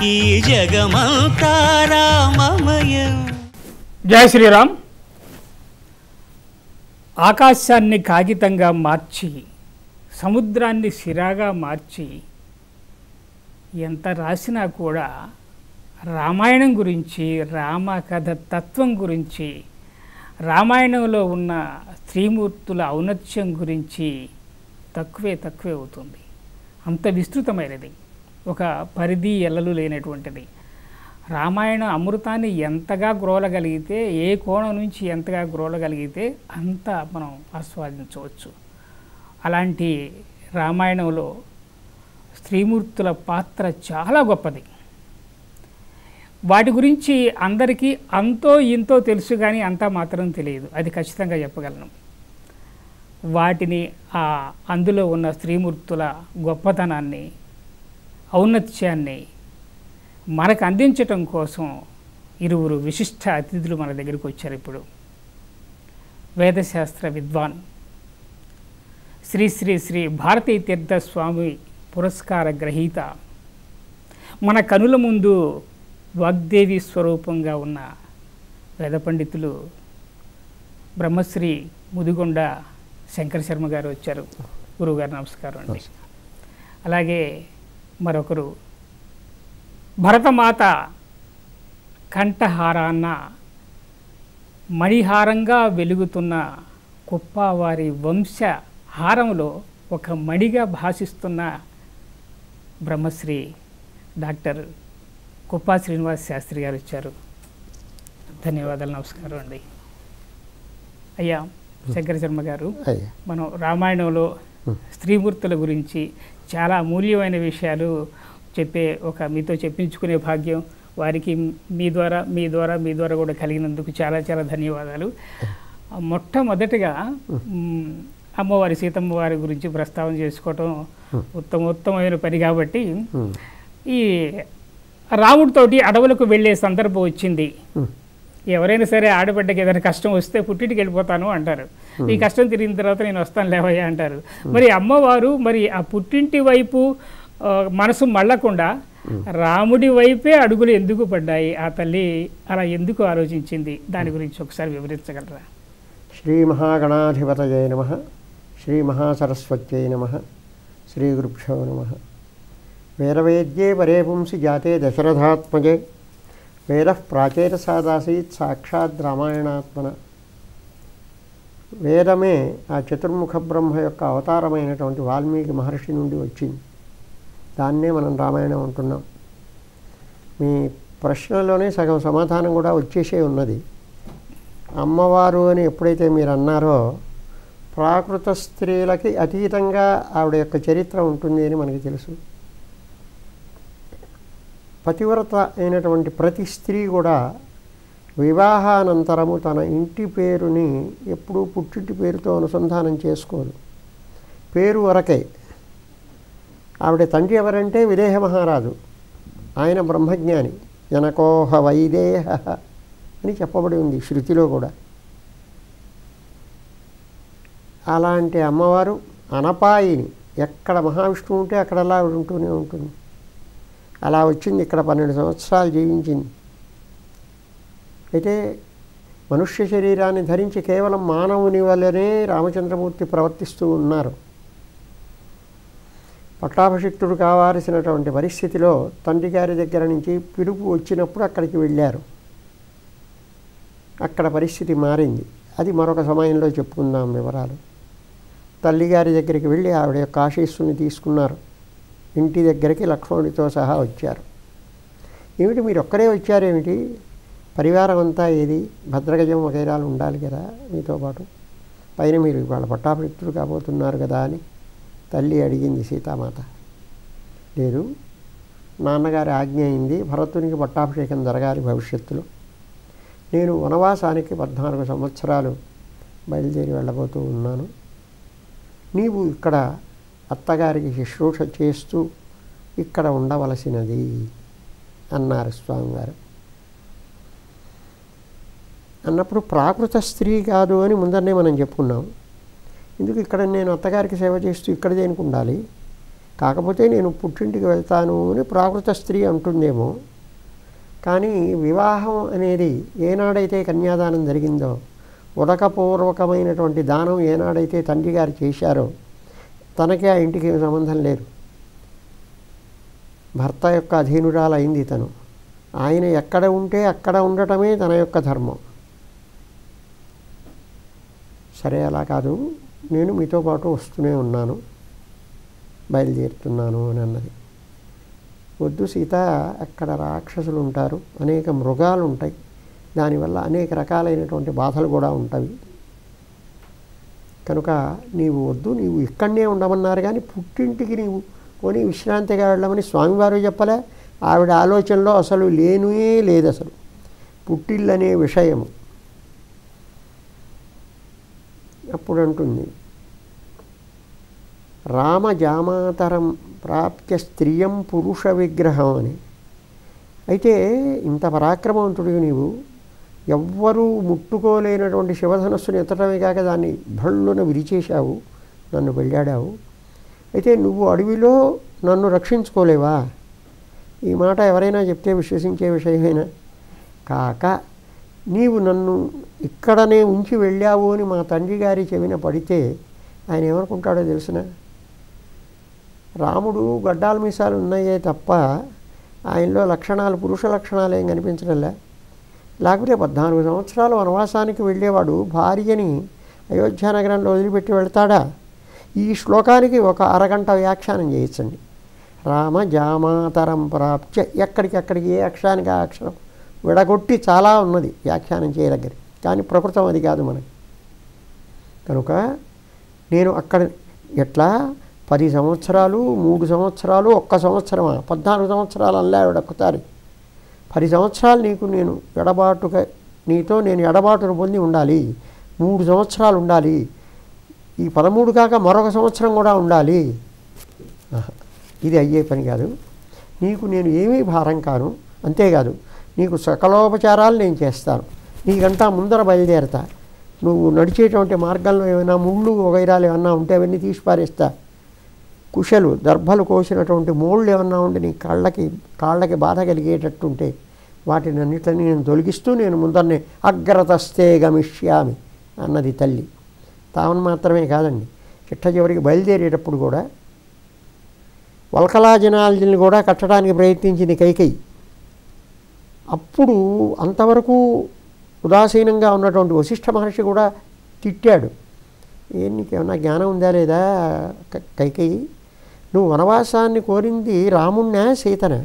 ఈ జగమంతా రామమయం. జై శ్రీరామ్. ఆకాశాన్ని కాగితంగా మార్చి, సముద్రాన్ని సిరాగా మార్చి ఎంత రాసినా కూడా రామాయణం గురించి, రామకథ తత్వం గురించి, రామాయణంలో ఉన్న స్త్రీమూర్తుల ఔన్నత్యం గురించి తక్కువే అవుతుంది. అంత విస్తృతమైనది, ఒక పరిధి ఎల్లలు లేనటువంటిది. రామాయణ అమృతాన్ని ఎంతగా గ్రోలగలిగితే, ఏ కోణం నుంచి ఎంతగా గ్రోలగలిగితే అంత మనం ఆస్వాదించవచ్చు. అలాంటి రామాయణంలో స్త్రీమూర్తుల పాత్ర చాలా గొప్పది. వాటి గురించి అందరికీ అంతో ఇంతో తెలుసు, కానీ అంతా మాత్రం తెలియదు. అది ఖచ్చితంగా చెప్పగలను. వాటిని అందులో ఉన్న స్త్రీమూర్తుల గొప్పతనాన్ని, ఔన్నత్యాన్ని మనకు అందించటం కోసం ఇరువురు విశిష్ట అతిథులు మన దగ్గరికి వచ్చారు. ఇప్పుడు వేదశాస్త్ర విద్వాన్ శ్రీ శ్రీ శ్రీ భారతీ తీర్థ స్వామి పురస్కార గ్రహీత, మన కనుల ముందు వాగ్దేవి స్వరూపంగా ఉన్న వేద పండితులు బ్రహ్మశ్రీ ముదిగొండ శంకర శర్మ గారు వచ్చారు. గురువుగారు నమస్కారం అండి. అలాగే మరొకరు భరతమాత కంఠహారాన్న మణిహారంగా వెలుగుతున్న కుప్పావారి వంశ హారంలో ఒక మణిగా భాషిస్తున్న బ్రహ్మశ్రీ డాక్టర్ కుప్పా శ్రీనివాస్ శాస్త్రి గారు వచ్చారు. ధన్యవాదాలు, నమస్కారం అండి. అయ్యా శంకర శర్మ గారు, మనం రామాయణంలో స్త్రీమూర్తుల గురించి చాలా అమూల్యమైన విషయాలు మీతో చెప్పించుకునే భాగ్యం వారికి మీ ద్వారా కూడా కలిగినందుకు చాలా చాలా ధన్యవాదాలు. మొట్టమొదటిగా అమ్మవారి సీతమ్మ వారి గురించి ప్రస్తావన చేసుకోవటం ఉత్తమమైన పని. కాబట్టి ఈ రాముడితోటి అడవులకు వెళ్ళే సందర్భం వచ్చింది. ఎవరైనా సరే ఆడబిడ్డకి ఏదైనా కష్టం వస్తే పుట్టింటికి వెళ్ళిపోతాను అంటారు. ఈ కష్టం తిరిగిన తర్వాత నేను వస్తాను లేవయ్యా అంటారు. మరి అమ్మవారు మరి ఆ పుట్టింటి వైపు మనసు మళ్ళకుండా రాముడి వైపే అడుగులు ఎందుకు పడ్డాయి? ఆ తల్లి అలా ఎందుకు ఆలోచించింది? దాని గురించి ఒకసారి వివరించగలరా? శ్రీ మహాగణాధిపతయే నమః, శ్రీ మహాసరస్వత్యై నమః, శ్రీ గురుభ్యో నమః. వేదవేద్యే పరే పుంసి జాతే దశరథాత్మజే, వేద ప్రాచేతసాదాసీత్ సాక్షాత్ రామాయణాత్మన. వేదమే ఆ చతుర్ముఖ బ్రహ్మ యొక్క అవతారమైనటువంటి వాల్మీకి మహర్షి నుండి వచ్చింది. దాన్నే మనం రామాయణం అంటున్నాం. మీ ప్రశ్నలోనే సగం సమాధానం కూడా వచ్చేసే ఉన్నది. అమ్మవారు అని ఎప్పుడైతే మీరు అన్నారో, ప్రాకృత స్త్రీలకి అతీతంగా ఆవిడ యొక్క చరిత్ర ఉంటుంది అని మనకి తెలుసు. పతివ్రత అయినటువంటి ప్రతి స్త్రీ కూడా వివాహానంతరము తన ఇంటి పేరుని ఎప్పుడూ పుట్టింటి పేరుతో అనుసంధానం చేసుకోదు. పేరు వరకే. ఆవిడ తండ్రి ఎవరంటే విదేహ మహారాజు, ఆయన బ్రహ్మజ్ఞాని. జనకోహ వైదేహ అని చెప్పబడి ఉంది శృతిలో కూడా. అలాంటి అమ్మవారు అనపాయిని. ఎక్కడ మహావిష్ణువు ఉంటే అక్కడలా ఆవిడ ఉంటూనే ఉంటుంది. అలా వచ్చింది, ఇక్కడ 12 సంవత్సరాలు జీవించింది. అయితే మనుష్య శరీరాన్ని ధరించి కేవలం మానవుని వల్లనే రామచంద్రమూర్తి ప్రవర్తిస్తూ ఉన్నారు. పట్టాభిషిక్తుడు కావాల్సినటువంటి పరిస్థితిలో తండ్రి గారి దగ్గర నుంచి పిలుపు వచ్చినప్పుడు అక్కడికి వెళ్ళారు. అక్కడ పరిస్థితి మారింది. అది మరొక సమయంలో చెప్పుకుందాం వివరాలు. తల్లిగారి దగ్గరికి వెళ్ళి ఆవిడ యొక్క ఆశీస్సుని తీసుకున్నారు. ఇంటి దగ్గరికి లక్ష్మణుడితో సహా వచ్చారు. ఏమిటి మీరు ఒక్కరే వచ్చారేమిటి? పరివారం అంతా ఏది? భద్రగజం వగైరాలు ఉండాలి కదా మీతో పాటు. పైన మీరు ఇవాళ పట్టాభిషిక్తుడు కాబోతున్నారు కదా అని తల్లి అడిగింది సీతామాత. లేదు, నాన్నగారి ఆజ్ఞ అయింది, భరతునికి పట్టాభిషేకం జరగాలి భవిష్యత్తులో. నేను వనవాసానికి 14 సంవత్సరాలు బయలుదేరి వెళ్ళబోతూ ఉన్నాను. నీవు ఇక్కడ అత్తగారికి శుశ్రూష చేస్తూ ఇక్కడ ఉండవలసినది అన్నారు స్వామివారు. అన్నప్పుడు ప్రాకృత స్త్రీ కాదు అని ముందరనే మనం చెప్పుకున్నాం. ఎందుకు ఇక్కడ నేను అత్తగారికి సేవ చేస్తూ ఇక్కడ దేనికి ఉండాలి, కాకపోతే నేను పుట్టింటికి వెళ్తాను అని ప్రాకృత స్త్రీ అంటుందేమో. కానీ వివాహం అనేది ఏనాడైతే కన్యాదానం జరిగిందో, ఉదకపూర్వకమైనటువంటి దానం ఏనాడైతే తండ్రి గారు చేశారో, తనకి ఆ ఇంటికి సంబంధం లేదు. భర్త యొక్క అధీనురాలైంది తను. ఆయన ఎక్కడ ఉంటే అక్కడ ఉండటమే తన యొక్క ధర్మం. సరే అలా కాదు, నేను మీతో పాటు వస్తూనే ఉన్నాను, బయలుదేరుతున్నాను అని అన్నది. వద్దు సీత, అక్కడ రాక్షసులు ఉంటారు, అనేక మృగాలు ఉంటాయి, దానివల్ల అనేక రకాలైనటువంటి బాధలు కూడా ఉంటాయి. కనుక నీవు వద్దు, నీవు ఇక్కడనే ఉండమన్నారు కానీ పుట్టింటికి నీవు పోనీ విశ్రాంతిగా వెళ్ళమని స్వామివారు చెప్పలే. ఆవిడ ఆలోచనలో అసలు లేనే లేదు అసలు పుట్టిల్లు అనే విషయము. అప్పుడు అంటుంది, రామజామాతరం ప్రాప్య స్త్రియం పురుష విగ్రహం అని. అయితే ఇంత పరాక్రమవంతుడివి నీవు, ఎవ్వరూ ముట్టుకోలేనటువంటి శివధనస్సును ఎత్తడమే కాక దాన్ని భళ్ళున విరిచేశావు, నన్ను వెళ్ళాడావు. అయితే నువ్వు అడవిలో నన్ను రక్షించుకోలేవా? ఈ మాట ఎవరైనా చెప్తే విశ్వసించే విషయమైనా కాక నీవు నన్ను ఇక్కడనే ఉంచి వెళ్ళావు అని మా తండ్రి గారి చెవిన పడితే ఆయన ఏమనుకుంటాడో తెలిసిన? రాముడు గడ్డాల మీసాలు ఉన్నాయే తప్ప ఆయనలో లక్షణాలు, పురుష లక్షణాలు ఏం కనిపించడంలే. లేకపోతే 14 సంవత్సరాలు వనవాసానికి వెళ్ళేవాడు భార్యని అయోధ్య నగరంలో వదిలిపెట్టి వెళ్తాడా? ఈ శ్లోకానికి ఒక అరగంట వ్యాఖ్యానం చేయొచ్చండి. రామ జామాతరం ప్రాప్య, ఎక్కడికెక్కడికి ఏ అక్షరానికి ఆ అక్షరం విడగొట్టి చాలా ఉన్నది వ్యాఖ్యానం చేయదగ్గర, కానీ ప్రకృతం అది కాదు మనకి. కనుక నేను అక్కడ ఎట్లా 10 సంవత్సరాలు, 3 సంవత్సరాలు, 1 సంవత్సరమా, 14 సంవత్సరాలు అల్లా ఒకసారి 10 సంవత్సరాలు నీకు నేను ఎడబాటుగా, నీతో నేను ఎడబాటును పొంది ఉండాలి, 3 సంవత్సరాలు ఉండాలి, ఈ 13 కాక మరొక సంవత్సరం కూడా ఉండాలి. ఇది అయ్యే పని కాదు. నీకు నేను ఏమీ భారం కాను, అంతేకాదు నీకు సకలోపచారాలు నేను చేస్తాను. నీకంటా ముందర బయలుదేరతా. నువ్వు నడిచేటువంటి మార్గంలో ఏమైనా ముళ్ళు వగైరాలు ఏమన్నా ఉంటే అవన్నీ తీసి పారేస్తా. కుశలు దర్భలు కోసినటువంటి మోళ్ళు ఏమన్నా ఉండి నీ కాళ్ళకి బాధ కలిగేటట్టుంటే వాటిని అన్నిటిని నేను తొలగిస్తూ నేను ముందరనే అగ్రతస్తే గమిష్యామి అన్నది తల్లి. తాను మాత్రమే కాదండి, చిట్ట చివరికి బయలుదేరేటప్పుడు కూడా వల్కలాజనాల్ని కూడా కట్టడానికి ప్రయత్నించింది కైకేయి. అప్పుడు అంతవరకు ఉదాసీనంగా ఉన్నటువంటి వశిష్ఠ మహర్షి కూడా తిట్టాడు. నీకేమన్నా జ్ఞానం ఉందా లేదా కైకేయి? నువ్వు వనవాసాన్ని కోరింది రాముణ్ణా సీతనా?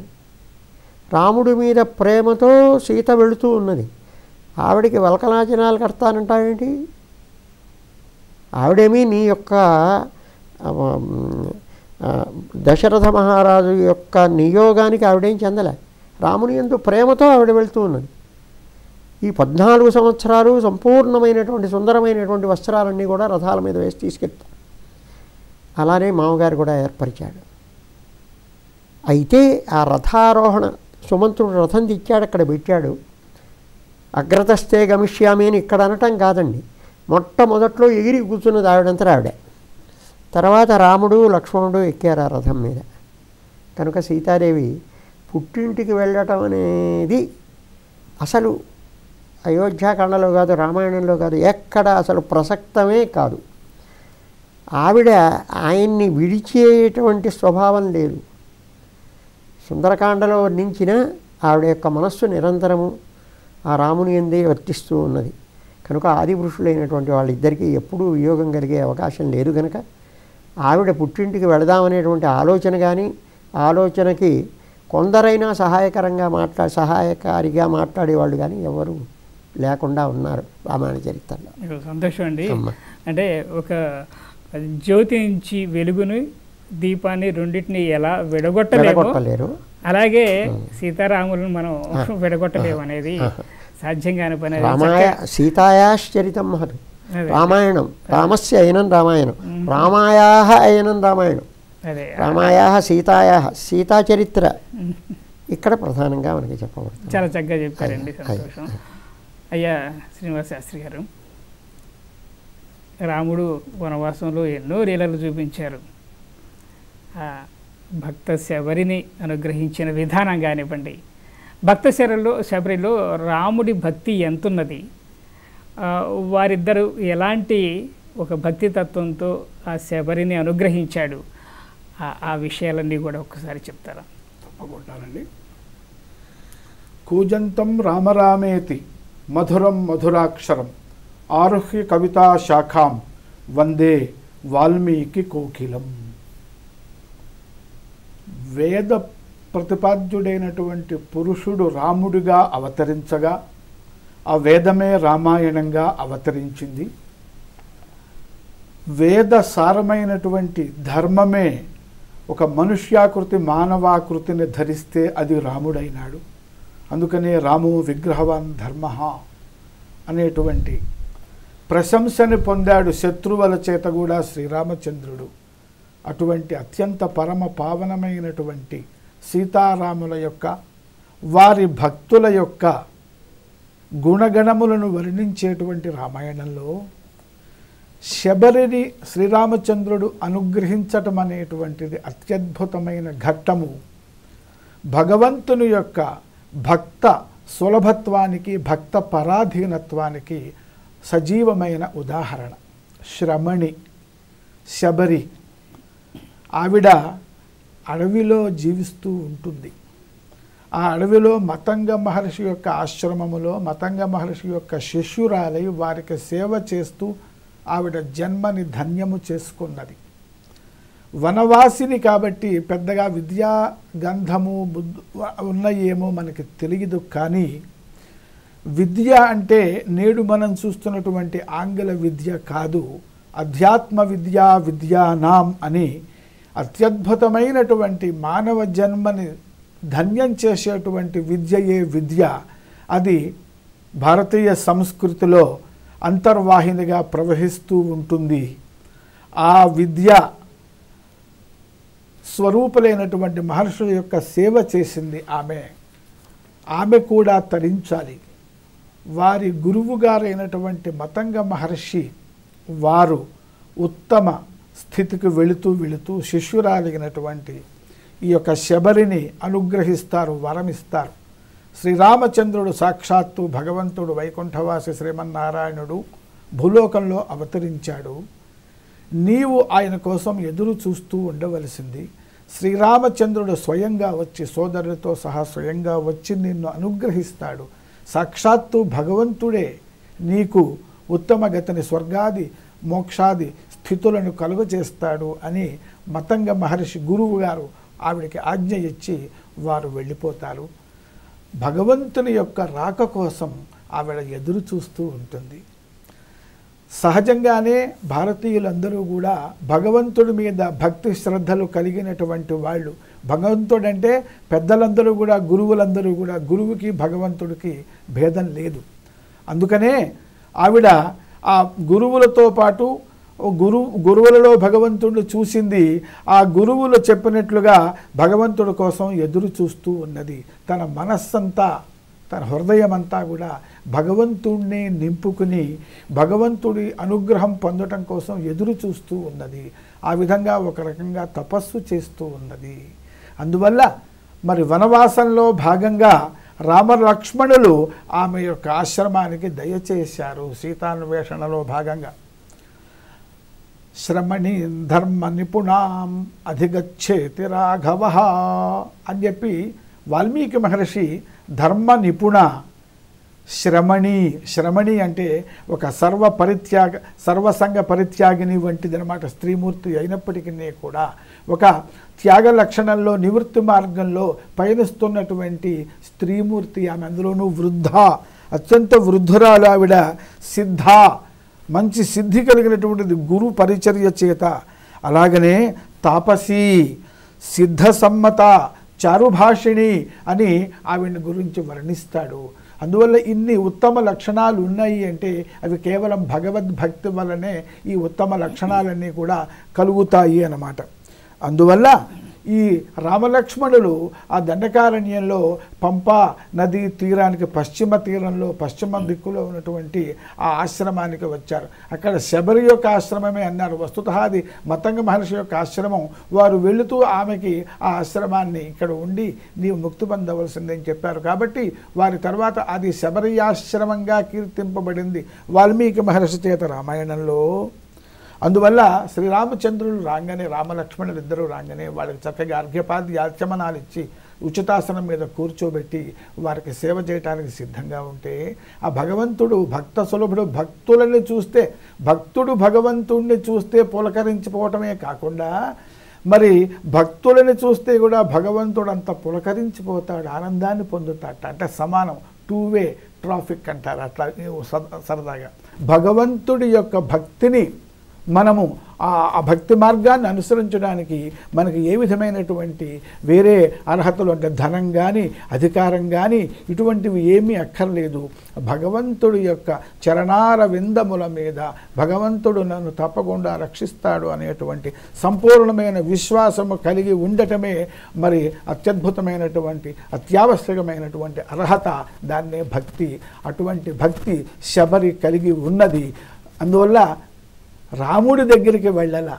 రాముడి మీద ప్రేమతో సీత వెళుతూ ఉన్నది, ఆవిడికి వల్కలాజనాలు కడతానంటావేంటి? ఆవిడేమీ నీ యొక్క దశరథ మహారాజు యొక్క నియోగానికి ఆవిడేం చెందలే. రాముని యందు ప్రేమతో ఆవిడ వెళ్తూ ఉన్నది. ఈ 14 సంవత్సరాలు సంపూర్ణమైనటువంటి సుందరమైనటువంటి వస్త్రాలన్నీ కూడా రథాల మీద వేసి తీసుకెళ్తారు. అలానే మామగారు కూడా ఏర్పరిచాడు. అయితే ఆ రథారోహణ సుమంత్రుడు రథం తెచ్చాడు, అక్కడ పెట్టాడు. అగ్రతస్తే గమిష్యామి అని ఇక్కడ అనటం కాదండి, మొట్టమొదట్లో ఎగిరి కూర్చున్నది ఆవిడంతా ఆవిడే. తర్వాత రాముడు లక్ష్మణుడు ఎక్కారు ఆ రథం మీద. కనుక సీతాదేవి పుట్టింటికి వెళ్ళటం అనేది అసలు అయోధ్యాకాండలో కాదు, రామాయణంలో కాదు, ఎక్కడ అసలు ప్రసక్తమే కాదు. ఆవిడ ఆయన్ని విడిచేటువంటి స్వభావం లేదు. సుందరకాండలో వర్ణించిన ఆవిడ యొక్క మనస్సు నిరంతరము ఆ రాముని యందే వర్తిస్తూ ఉన్నది. కనుక ఆది పురుషులైనటువంటి వాళ్ళిద్దరికీ ఎప్పుడూ వియోగం కలిగే అవకాశం లేదు. కనుక ఆవిడ పుట్టింటికి వెళదామనేటువంటి ఆలోచన కానీ, ఆలోచనకి కొందరైనా సహాయకారిగా మాట్లాడేవాళ్ళు కానీ ఎవరు లేకుండా ఉన్నారు రామాయణ చరిత్రలో. సంతోషం అండి. అంటే ఒక జ్యోతి నుంచి వెలుగుని, దీపాన్ని రెండింటిని ఎలా విడగొట్టలేరు, అలాగే సీతారాములను మనం విడగొట్టలేము అనేది సాధ్యం కాని పని. సీతాయాశ్చరితం మహత్ రామాయణం, రామస్య అయినం రామాయణం, రామాయాహ అయినం రామాయణం. అదే రామాయా సీతాయా సీతా చరిత్ర ఇక్కడ ప్రధానంగా మనకి చెప్పబడుతుంది. చాలా చక్కగా చెప్పారండి, సంతోషం. అయ్యా శ్రీనివాస శాస్త్రి గారు, రాముడు వనవాసంలో ఎన్నో లీలలు చూపించారు. భక్త శబరిని అనుగ్రహించిన విధానం కానివ్వండి, భక్త శబరిలో రాముడి భక్తి ఎంతున్నది, వారిద్దరూ ఎలాంటి ఒక భక్తి తత్వంతో ఆ శబరిని అనుగ్రహించాడు, ఆ విషయాలన్నీ కూడా ఒక్కసారి చెప్తారా? తప్పకుండానండి. కూజంతం రామరామేతి మధురం మధురాక్షరం ఆరుహ్య కవితా శాఖాం వందే వాల్మీకి కోకిలం. వేద ప్రతిపాద్యుడైనటువంటి పురుషుడు రాముడిగా అవతరించగా ఆ వేదమే రామాయణంగా అవతరించింది. వేద సారమైనటువంటి ధర్మమే ఒక మనుష్యాకృతి మానవాకృతిని ధరిస్తే అది రాముడైనాడు. అందుకనే రామో విగ్రహవాన్ ధర్మ అనేటువంటి ప్రశంసని పొందాడు శత్రువుల చేత కూడా శ్రీరామచంద్రుడు. అటువంటి అత్యంత పరమ పావనమైనటువంటి సీతారాముల యొక్క వారి భక్తుల యొక్క గుణగణములను వర్ణించేటువంటి రామాయణంలో శబరిని శ్రీరామచంద్రుడు అనుగ్రహించటం అనేటువంటిది అత్యద్భుతమైన ఘట్టము. భగవంతుని యొక్క భక్త సులభత్వానికి భక్త పరాధీనత్వానికి సజీవమైన ఉదాహరణ. శ్రమణి శబరి ఆవిడ అడవిలో జీవిస్తూ ఉంటుంది. ఆ అడవిలో మతంగ మహర్షి యొక్క ఆశ్రమములో మతంగ మహర్షి యొక్క శిష్యురాలై వారికి సేవ చేస్తూ ఆవిడ జన్మని ధన్యము చేసుకున్నది. వనవాసిని కాబట్టి పెద్దగా విద్యా గంధము ఉన్నాయేమో మనకి తెలియదు. కానీ విద్య అంటే నేడు మనం చూస్తున్నటువంటి ఆంగ్ల విద్య కాదు, అధ్యాత్మ విద్యా విద్యానాం అని అత్యద్భుతమైనటువంటి మానవ జన్మని ధన్యం చేసేటువంటి విద్యయే విద్య. అది భారతీయ సంస్కృతిలో అంతర్వాహినిగా ప్రవహిస్తూ ఉంటుంది. ఆ విద్య స్వరూపులైనటువంటి మహర్షుల యొక్క సేవ చేసింది ఆమె కూడా తరించాలి. వారి గురువుగారైనటువంటి మతంగ మహర్షి వారు ఉత్తమ స్థితికి వెళుతూ శిష్యురాలిగినటువంటి ఈ యొక్క శబరిని అనుగ్రహిస్తారు, వరమిస్తారు. శ్రీరామచంద్రుడు సాక్షాత్తు భగవంతుడు వైకుంఠవాసి శ్రీమన్నారాయణుడు భూలోకంలో అవతరించాడు. నీవు ఆయన కోసం ఎదురు చూస్తూ ఉండవలసింది. శ్రీరామచంద్రుడు స్వయంగా వచ్చి సోదరులతో సహా స్వయంగా వచ్చి నిన్ను అనుగ్రహిస్తాడు. సాక్షాత్తు భగవంతుడే నీకు ఉత్తమ గతిని స్వర్గాది మోక్షాది స్థితులను కలుగజేస్తాడు అని మతంగ మహర్షి గురువు గారు ఆవిడకి ఆజ్ఞ ఇచ్చి వారు వెళ్ళిపోతారు. భగవంతుని యొక్క రాక కోసం ఆవిడ ఎదురు చూస్తూ ఉంటుంది. సహజంగానే భారతీయులందరూ కూడా భగవంతుడి మీద భక్తి శ్రద్ధలు కలిగినటువంటి వాళ్ళు. భగవంతుడంటే పెద్దలందరూ కూడా గురువులందరూ కూడా గురువుకి భగవంతుడికి భేదం లేదు. అందుకనే ఆవిడ ఆ గురువులతో పాటు గురువులలో భగవంతుడిని చూసింది. ఆ గురువులు చెప్పినట్లుగా భగవంతుడి కోసం ఎదురు చూస్తూ ఉన్నది. తన మనస్సంతా తన హృదయమంతా కూడా భగవంతుడిని నింపుకుని భగవంతుడి అనుగ్రహం పొందటం కోసం ఎదురు చూస్తూ ఉన్నది. ఆ విధంగా ఒక రకంగా తపస్సు చేస్తూ ఉన్నది. అందువల్ల మరి వనవాసంలో భాగంగా రామలక్ష్మణులు ఆమె యొక్క ఆశ్రమానికి దయచేశారు. సీతాన్వేషణలో భాగంగా శ్రమణి ధర్మ నిపుణాం అధిగచ్చేతి రాఘవ అని చెప్పి వాల్మీకి మహర్షి ధర్మ నిపుణ శ్రమణి అంటే ఒక సర్వసంగ పరిత్యాగిని వంటిదనమాట. స్త్రీమూర్తి అయినప్పటికీ కూడా ఒక త్యాగ లక్షణంలో నివృత్తి మార్గంలో పయనిస్తున్నటువంటి స్త్రీమూర్తి. ఆమె అందులోనూ వృద్ధ, అత్యంత వృద్ధురాలు ఆవిడ. సిద్ధ, మంచి సిద్ధి కలిగినటువంటిది గురు పరిచర్య చేత. అలాగనే తాపసి, సిద్ధ సమ్మత, చారుభాషిణి అని ఆవిడ గురించి వర్ణిస్తాడు. అందువల్ల ఇన్ని ఉత్తమ లక్షణాలు ఉన్నాయి అంటే అవి కేవలం భగవద్భక్తి వల్లనే ఈ ఉత్తమ లక్షణాలన్నీ కూడా కలుగుతాయి అన్నమాట. అందువల్ల ఈ రామలక్ష్మణులు ఆ దండకారణ్యంలో పంపా నదీ తీరానికి పశ్చిమ తీరంలో పశ్చిమ దిక్కులో ఉన్నటువంటి ఆ ఆశ్రమానికి వచ్చారు. అక్కడ శబరి యొక్క ఆశ్రమమే అన్నారు. వస్తుతః అది మతంగ మహర్షి యొక్క ఆశ్రమం. వారు వెళుతూ ఆమెకి ఆ ఆశ్రమాన్ని ఇక్కడ ఉండి నీవు ముక్తి పొందవలసిందని చెప్పారు. కాబట్టి వారి తర్వాత అది శబరి ఆశ్రమంగా కీర్తింపబడింది వాల్మీకి మహర్షి చేత రామాయణంలో. అందువల్ల శ్రీరామచంద్రులు రాగానే రామలక్ష్మణులు ఇద్దరు రాగానే వాళ్ళకి చక్కగా అర్ఘ్యపాద్య యాచమనాలు ఇచ్చి ఉచితాసనం మీద కూర్చోబెట్టి వారికి సేవ చేయడానికి సిద్ధంగా ఉంటే ఆ భగవంతుడు భక్త సులభుడు భక్తులని చూస్తే భక్తుడు భగవంతుడిని చూస్తే పులకరించిపోవటమే కాకుండా మరి భక్తులని చూస్తే కూడా భగవంతుడు అంత పులకరించిపోతాడు, ఆనందాన్ని పొందుతాడు. అంటే సమానం, టూ వే ట్రాఫిక్ అంటారు అట్లా సరదాగా. భగవంతుడి యొక్క భక్తిని మనము ఆ భక్తి మార్గాన్ని అనుసరించడానికి మనకి ఏ విధమైనటువంటి వేరే అర్హతలు అంటే ధనం కానీ అధికారం కానీ ఇటువంటివి ఏమీ అక్కర్లేదు. భగవంతుడి యొక్క చరణార విందముల మీద భగవంతుడు నన్ను తప్పకుండా రక్షిస్తాడు అనేటువంటి సంపూర్ణమైన విశ్వాసము కలిగి ఉండటమే మరి అత్యద్భుతమైనటువంటి అత్యావశ్యకమైనటువంటి అర్హత. దాన్నే భక్తి. అటువంటి భక్తి శబరి కలిగి ఉన్నది. అందువల్ల రాముడి దగ్గరికి వెళ్ళాల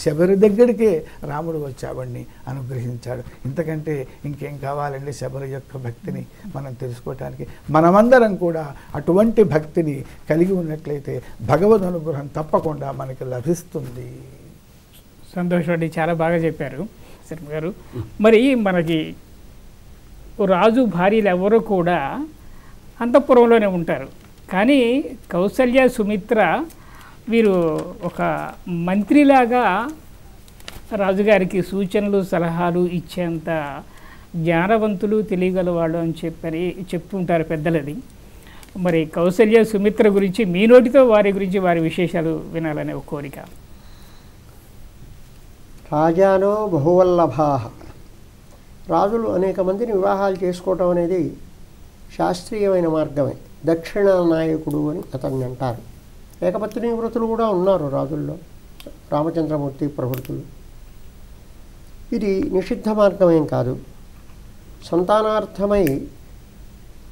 శబరి దగ్గరికే రాముడు వచ్చావని అనుగ్రహించాడు. ఇంతకంటే ఇంకేం కావాలండి శబరి యొక్క భక్తిని మనం తెలుసుకోవటానికి? మనమందరం కూడా అటువంటి భక్తిని కలిగి ఉన్నట్లయితే భగవద్ అనుగ్రహం తప్పకుండా మనకి లభిస్తుంది. సంతోషం అండి, చాలా బాగా చెప్పారు శర్మ గారు. మరి మనకి రాజు భార్యలు ఎవరు కూడా అంతఃపురంలోనే ఉంటారు. కానీ కౌసల్య సుమిత్ర వీరు ఒక మంత్రిలాగా రాజుగారికి సూచనలు సలహాలు ఇచ్చేంత జ్ఞానవంతులు తెలియగలవాళ్ళు అని చెప్తుంటారు పెద్దలది. మరి కౌసల్య సుమిత్ర గురించి మీ నోటితో వారి గురించి వారి విశేషాలు వినాలనే ఒక కోరిక. రాజానో బహువల్లభాః. రాజులు అనేక మందిని వివాహాలు చేసుకోవటం అనేది శాస్త్రీయమైన మార్గమే. దక్షిణ నాయకుడు అని అతన్ని అంటారు. ఏకపత్ని వ్రతులు కూడా ఉన్నారు రాజుల్లో, రామచంద్రమూర్తి ప్రభుతులు. ఇది నిషిద్ధ మార్గమేం కాదు. సంతానార్థమై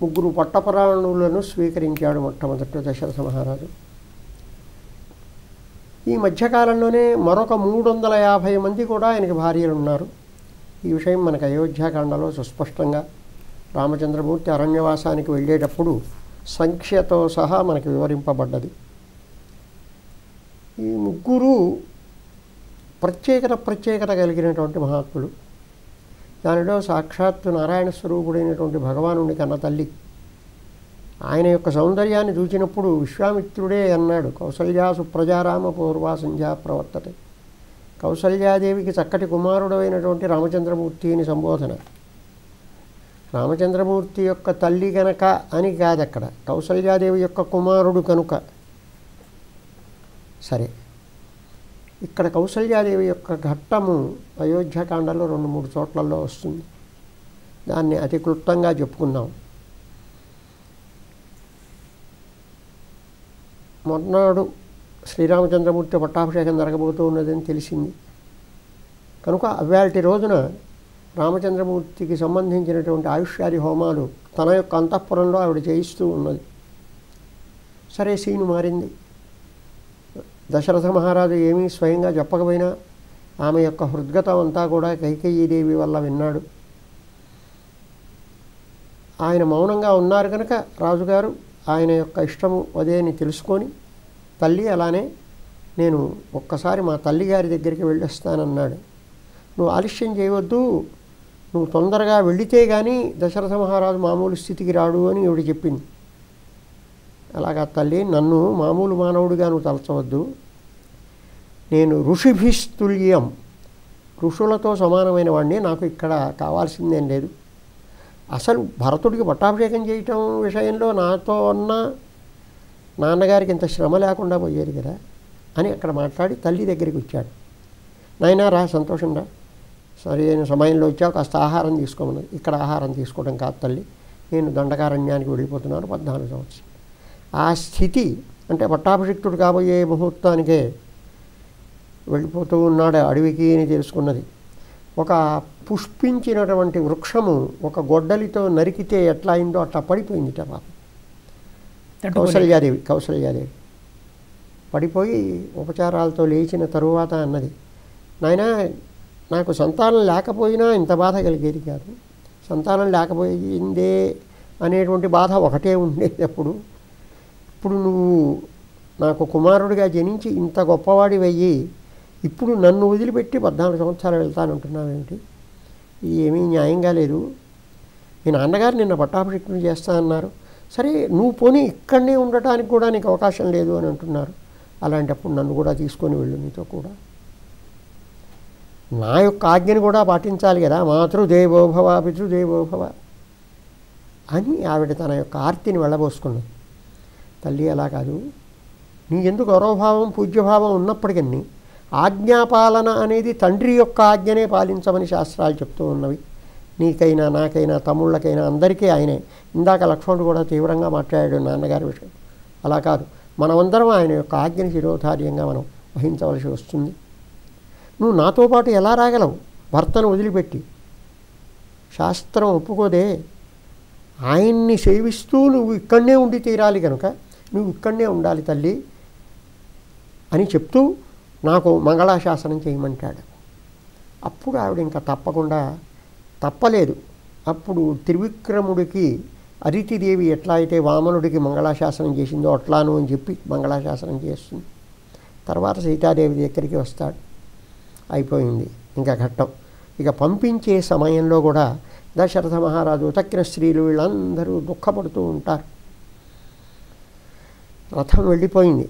3 పట్టపురాణులను స్వీకరించాడు మొట్టమొదట దశరథ మహారాజు. ఈ మధ్యకాలంలోనే మరొక 350 మంది కూడా ఆయనకి భార్యలు ఉన్నారు. ఈ విషయం మనకు అయోధ్యాకాండలో సుస్పష్టంగా రామచంద్రమూర్తి అరణ్యవాసానికి వెళ్ళేటప్పుడు సంఖ్యతో సహా మనకి వివరింపబడ్డది. ఈ 3 ప్రత్యేకత కలిగినటువంటి మహాత్ములు. దానిలో సాక్షాత్తు నారాయణ స్వరూపుడైనటువంటి భగవానుని కన్న తల్లి. ఆయన యొక్క సౌందర్యాన్ని చూచినప్పుడు విశ్వామిత్రుడే అన్నాడు, కౌసల్యాసు ప్రజారామ పూర్వా సంధ్యా ప్రవర్తతే. కౌసల్యాదేవికి చక్కటి కుమారుడైనటువంటి రామచంద్రమూర్తి అని సంబోధన. రామచంద్రమూర్తి యొక్క తల్లి కనుక అని కాదు, అక్కడ కౌసల్యాదేవి యొక్క కుమారుడు కనుక. సరే, ఇక్కడ కౌసల్యాదేవి యొక్క ఘట్టము అయోధ్యాకాండలో 2-3 చోట్లలో వస్తుంది. దాన్ని అతి క్లుప్తంగా చెప్పుకుందాం. మొన్నడు శ్రీరామచంద్రమూర్తి పట్టాభిషేకం జరగబోతూ ఉన్నదని తెలిసింది కనుక అవ్వాల్టి రోజున రామచంద్రమూర్తికి సంబంధించినటువంటి ఆయుష్యాది హోమాలు తన యొక్క అంతఃపురంలో ఆవిడ చేయిస్తూ ఉన్నది. సరే, సీను మారింది. దశరథ మహారాజు ఏమీ స్వయంగా చెప్పకపోయినా ఆమె యొక్క హృద్గతం అంతా కూడా కైకేయీదేవి వల్ల విన్నాడు. ఆయన మౌనంగా ఉన్నారు కనుక రాజుగారు ఆయన యొక్క ఇష్టము అదే అని తెలుసుకొని తల్లి అలానే నేను ఒక్కసారి మా తల్లిగారి దగ్గరికి వెళ్ళొస్తానన్నాడు. నువ్వు ఆలస్యం చేయవద్దు, నువ్వు తొందరగా వెళితే కానీ దశరథ మహారాజు మామూలు స్థితికి రాడు అని ఈవిడ చెప్పింది. అలాగా తల్లి, నన్ను మామూలు మానవుడిగా నువ్వు తలచవద్దు, నేను ఋషిభిస్తుల్యం, ఋషులతో సమానమైన వాడిని, నాకు ఇక్కడ కావాల్సిందేం లేదు. అసలు భరతుడికి పట్టాభిషేకం చేయటం విషయంలో నాతో ఉన్న నాన్నగారికి ఇంత శ్రమ లేకుండా పోయేది కదా అని అక్కడ మాట్లాడి తల్లి దగ్గరికి వచ్చాడు. నాయనా రా, సంతోషం రా, సరి అయిన సమయంలో వచ్చావు, కాస్త ఆహారం తీసుకోమన్నది. ఇక్కడ ఆహారం తీసుకోవడం కాదు తల్లి, నేను దండకారణ్యానికి వెళ్ళిపోతున్నాను 14 సంవత్సరం. ఆ స్థితి అంటే పట్టాభిషిక్తుడు కాబోయే ముహూర్తానికే వెళ్ళిపోతూ ఉన్నాడు అడవికి అని తెలుసుకున్నది. ఒక పుష్పించినటువంటి వృక్షము ఒక గొడ్డలితో నరికితే ఎట్లా అయిందో అట్లా పడిపోయిందిట పాపం. కౌసల్యాదేవి పడిపోయి ఉపచారాలతో లేచిన తరువాత అన్నది, నాయనా నాకు సంతానం లేకపోయినా ఇంత బాధ కలిగేది కాదు, సంతానం లేకపోయిందే అనేటువంటి బాధ ఒకటే ఉండేది అప్పుడు. ఇప్పుడు నువ్వు నాకు కుమారుడిగా జనించి ఇంత గొప్పవాడివయ్యి ఇప్పుడు నన్ను వదిలిపెట్టి 14 సంవత్సరాలు వెళ్తానంటున్నావేమిటి? ఇది ఏమీ న్యాయంగా లేదు. మీ నాన్నగారు నిన్న పట్టాభిషేకం చేస్తా అన్నారు, సరే నువ్వు పోనీ ఇక్కడనే ఉండటానికి కూడా నీకు అవకాశం లేదు అని అంటున్నారు. అలాంటప్పుడు నన్ను కూడా తీసుకొని వెళ్ళు నీతో కూడా. నా యొక్క ఆజ్ఞను కూడా పాటించాలి కదా, మాతృదేవోభవ పితృదేవోభవ అని ఆవిడ తన యొక్క ఆర్తిని వెళ్ళబోసుకున్నది. తల్లి అలా కాదు, నీ ఎందుకు గౌరవభావం పూజ్యభావం ఉన్నప్పటికీ ఆజ్ఞాపాలన అనేది తండ్రి యొక్క ఆజ్ఞనే పాలించమని శాస్త్రాలు చెప్తూ ఉన్నవి. నీకైనా నాకైనా తమ్ముళ్ళకైనా అందరికీ ఆయనే. ఇందాక లక్ష్మణుడు కూడా తీవ్రంగా మాట్లాడాడు నాన్నగారి విషయం. అలా కాదు, మనమందరం ఆయన యొక్క ఆజ్ఞని శిరోధార్యంగా మనం వహించవలసి వస్తుంది. నువ్వు నాతో పాటు ఎలా రాగలవు భర్తను వదిలిపెట్టి? శాస్త్రం ఒప్పుకోదే. ఆయన్ని సేవిస్తూ నువ్వు ఇక్కడనే ఉండి తీరాలి కనుక నువ్వు ఇక్కడనే ఉండాలి తల్లి అని చెప్తూ నాకు మంగళాశాసనం చేయమంటాడు. అప్పుడు ఆవిడ ఇంకా తప్పలేదు. అప్పుడు త్రివిక్రముడికి అరితిదేవి ఎట్లా అయితే వామనుడికి మంగళాశాసనం చేసిందో అట్లాను అని చెప్పి మంగళాశాసనం చేస్తుంది. తర్వాత సీతాదేవి దగ్గరికి వస్తాడు. అయిపోయింది ఇంకా ఘట్టం. ఇక పంపించే సమయంలో కూడా దశరథ మహారాజు తక్కిన స్త్రీలు వీళ్ళందరూ దుఃఖపడుతూ ఉంటారు. రథం వెళ్ళిపోయింది.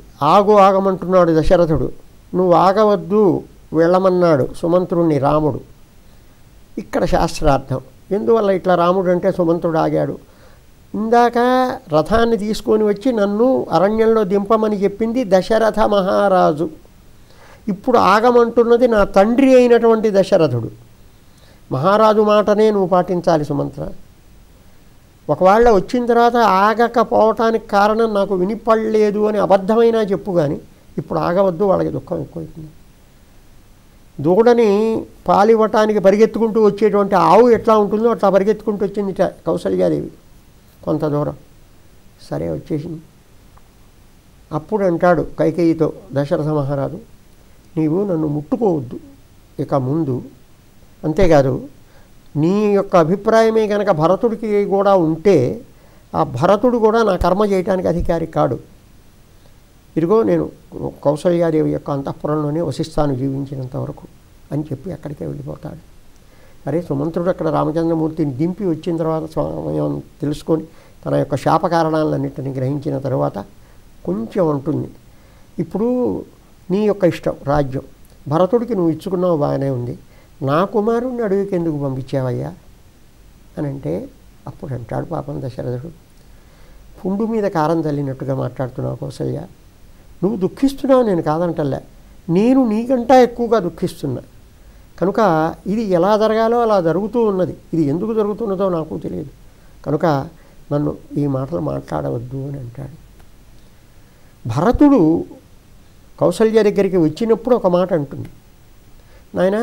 ఆగమంటున్నాడు దశరథుడు. నువ్వు ఆగవద్దు వెళ్ళమన్నాడు సుమంత్రుణ్ణి రాముడు. ఇక్కడ శాస్త్రార్థం. ఎందువల్ల ఇట్లా రాముడు అంటే సుమంత్రుడు ఆగాడు? ఇందాక రథాన్ని తీసుకొని వచ్చి నన్ను అరణ్యంలో దింపమని చెప్పింది దశరథ మహారాజు. ఇప్పుడు ఆగమంటున్నది నా తండ్రి అయినటువంటి దశరథుడు. మహారాజు మాటనే నువ్వు పాటించాలి సుమంత్ర. ఒకవేళ వచ్చిన తర్వాత ఆగకపోవటానికి కారణం నాకు వినిపడలేదు అని అబద్ధమైనా చెప్పు, కానీ ఇప్పుడు ఆగవద్దు, వాళ్ళకి దుఃఖం ఎక్కువైతుంది. దూడని పాలివ్వటానికి పరిగెత్తుకుంటూ వచ్చేటువంటి ఆవు ఎట్లా ఉంటుందో అట్లా పరిగెత్తుకుంటూ వచ్చింది కౌసల్యాదేవి కొంత దూరం. సరే వచ్చేసింది. అప్పుడు అంటాడు కైకేయితో దశరథ మహారాజు, నీవు నన్ను ముట్టుకోవద్దు ఇక ముందు. అంతేకాదు నీ యొక్క అభిప్రాయమే కనుక భరతుడికి కూడా ఉంటే ఆ భరతుడు కూడా నా కర్మ చేయటానికి అధికారి కాడు. ఇదిగో నేను కౌసల్యాదేవి యొక్క అంతఃపురంలోనే వసిస్తాను జీవించినంత వరకు అని చెప్పి అక్కడికే వెళ్ళిపోతాడు. అరే సుమంత్రుడు అక్కడ రామచంద్రమూర్తిని దింపి వచ్చిన తర్వాత సమయం తెలుసుకొని తన యొక్క శాప కారణాలన్నింటినీ గ్రహించిన తర్వాత కొంచెం ఉంటుంది, ఇప్పుడు నీ యొక్క ఇష్టం రాజ్యం, భరతుడికి నువ్వు ఇచ్చుకున్నావు బాగానే ఉంది, నా కుమారుడిని అడవికి ఎందుకు పంపించావయ్యా అని అంటే అప్పుడు అంటాడు పాపం దశరథుడు, పుండు మీద కారం చల్లినట్టుగా మాట్లాడుతున్నావు కౌసల్య, నువ్వు దుఃఖిస్తున్నావు నేను కాదంటలే, నేను నీకంటా ఎక్కువగా దుఃఖిస్తున్నా కనుక ఇది ఎలా జరగాలో అలా జరుగుతూ ఉన్నది, ఇది ఎందుకు జరుగుతున్నదో నాకు తెలియదు కనుక నన్ను ఈ మాటలు మాట్లాడవద్దు అని అంటాడు. భరతుడు కౌసల్య దగ్గరికి వచ్చినప్పుడు ఒక మాట అంటుంది, నాయన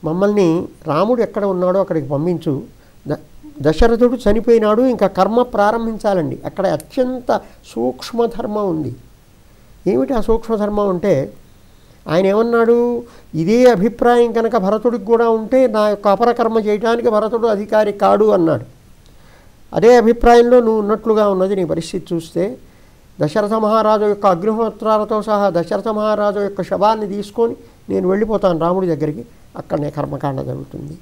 మమ్మల్ని రాముడు ఎక్కడ ఉన్నాడో అక్కడికి పంపించు, దశరథుడు చనిపోయినాడు, ఇంకా కర్మ ప్రారంభించాలండి. అక్కడ అత్యంత సూక్ష్మధర్మం ఉంది. ఏమిటి ఆ సూక్ష్మధర్మం అంటే ఆయన ఏమన్నాడు, ఇదే అభిప్రాయం కనుక భరతుడికి కూడా ఉంటే నా యొక్క అపరకర్మ చేయడానికి భరతుడు అధికారి కాడు అన్నాడు. అదే అభిప్రాయంలో నువ్వు ఉన్నట్లుగా ఉన్నది నీ పరిస్థితి చూస్తే. దశరథ మహారాజు యొక్క అగ్నిహోత్రాలతో సహా దశరథ మహారాజు యొక్క శవాన్ని తీసుకొని నేను వెళ్ళిపోతాను రాముడి దగ్గరికి, అక్కడనే కర్మకాండ జరుగుతుంది.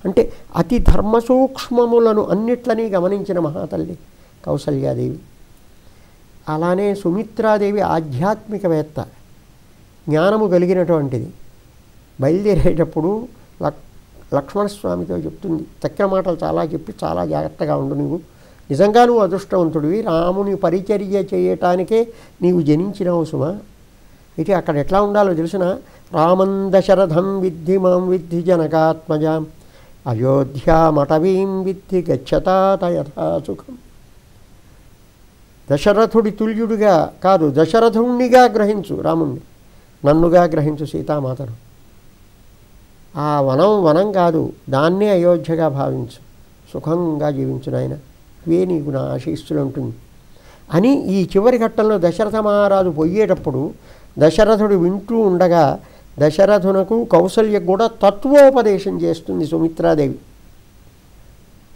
అంటే అతి ధర్మ సూక్ష్మములను అన్నిట్లని గమనించిన మహాతల్లి కౌసల్యాదేవి. అలానే సుమిత్రాదేవి ఆధ్యాత్మికవేత్త, జ్ఞానము కలిగినటువంటిది. బయలుదేరేటప్పుడు లక్ష్మణస్వామితో చెప్తుంది, తక్కిన మాటలు చాలా చెప్పి చాలా జాగ్రత్తగా ఉండు, నువ్వు నిజంగా నువ్వు అదృష్టవంతుడివి, రాముని పరిచర్య చేయటానికే నీవు జనించినావు సుమా. అయితే అక్కడ ఎట్లా ఉండాలో తెలిసిన, రామం దశరథం విద్ధి మాం విద్ధి జనకాత్మజాం అయోధ్యామటవీం విద్ధి గచ్చతాత యథా సుఖం. దశరథుడి తుల్యుడిగా కాదు, దశరథుణ్ణిగా గ్రహించు రాముణ్ణి. నన్నుగా గ్రహించు సీతామాతను. ఆ వనం వనం కాదు, దాన్నే అయోధ్యగా భావించు, సుఖంగా జీవించు నాయన, ఇవే నీకు నా ఆశీస్సులు ఉంటుంది అని ఈ చివరి ఘట్టంలో దశరథ మహారాజు పోయేటప్పుడు దశరథుడు వింటూ ఉండగా దశరథునకు కౌసల్యకు కూడా తత్వోపదేశం చేస్తుంది సుమిత్రాదేవి.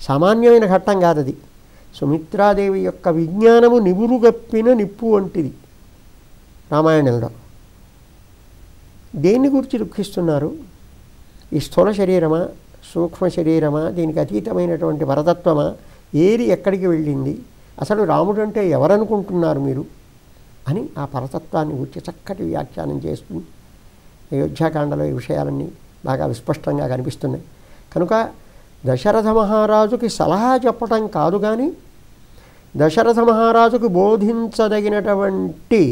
సామాన్యమైన ఘట్టం కాదది. సుమిత్రాదేవి యొక్క విజ్ఞానము నివురుగప్పిన నిప్పు వంటిది. రామాయణంలో దేన్ని గురించి దుఃఖిస్తున్నారు? ఈ స్థూల శరీరమా, సూక్ష్మ శరీరమా, దీనికి అతీతమైనటువంటి వరతత్వమా, ఏది ఎక్కడికి వెళ్ళింది, అసలు రాముడు అంటే ఎవరనుకుంటున్నారు మీరు అని ఆ పరతత్వాన్ని గురించి చక్కటి వ్యాఖ్యానం చేస్తుంది. అయోధ్యాకాండలో ఈ విషయాలన్నీ బాగా విస్పష్టంగా కనిపిస్తున్నాయి. కనుక దశరథ మహారాజుకి సలహా చెప్పటం కాదు, కానీ దశరథ మహారాజుకు బోధించదగినటువంటి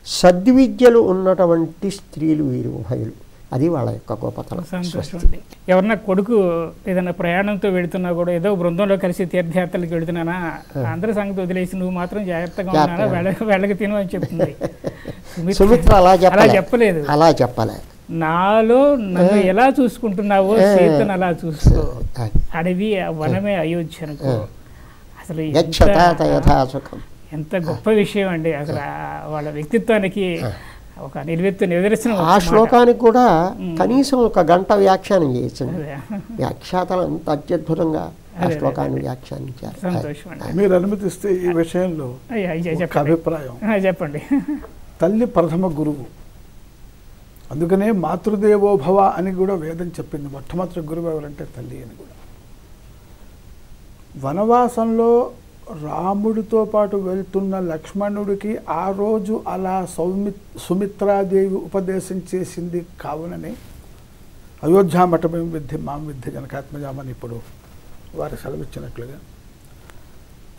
సద్విద్యలు ఉన్నటువంటి స్త్రీలు వీరు ఉభయులు. అది వాళ్ళ యొక్క గొప్పతనం. సంతోషం అండి. ఎవరన్నా కొడుకు ఏదైనా ప్రయాణంతో వెళుతున్నా కూడా ఏదో బృందంలో కలిసి తీర్థయాత్రలకు వెళుతున్నానా, అందరి సంగతి వదిలేసి నువ్వు మాత్రం జాగ్రత్తగా ఉన్నానా, వెళ్ళకి తిను అని చెప్తుంది. సుమిత్ర అలా చెప్పలేదు. అలా చెప్పలే. నాలో నన్ను ఎలా చూసుకుంటున్నావో సీతను అలా చూసుకో, అడవి వనమే అయోధ్య అనుకో. అసలు ఎంత గొప్ప విషయం అండి. అసలు వాళ్ళ వ్యక్తిత్వానికి ఒక నిదర్శనం. ఆ శ్లోకానికి కూడా కనీసం ఒక గంట వ్యాఖ్యానం చేయొచ్చు. వ్యాఖ్యాతలు అంత అత్యద్భుతంగా ఆ శ్లోకాన్ని వ్యాఖ్యానించారు. మీరు అనుమతిస్తే ఈ విషయంలో అభిప్రాయం చెప్పండి. తల్లి ప్రథమ గురువు, అందుకనే మాతృదేవోభవ అని కూడా వేదం చెప్పింది. మొట్టమొదటి గురువు ఎవరంటే తల్లి అని కూడా. వనవాసంలో రాముడితో పాటు వెళ్తున్న లక్ష్మణుడికి ఆ రోజు అలా సుమిత్రాదేవి ఉపదేశం చేసింది కావునని అయోధ్యా మఠమేం విద్ధి మాం విద్ధి జనకాత్మజామని ఇప్పుడు వారు సెలవిచ్చినట్లుగా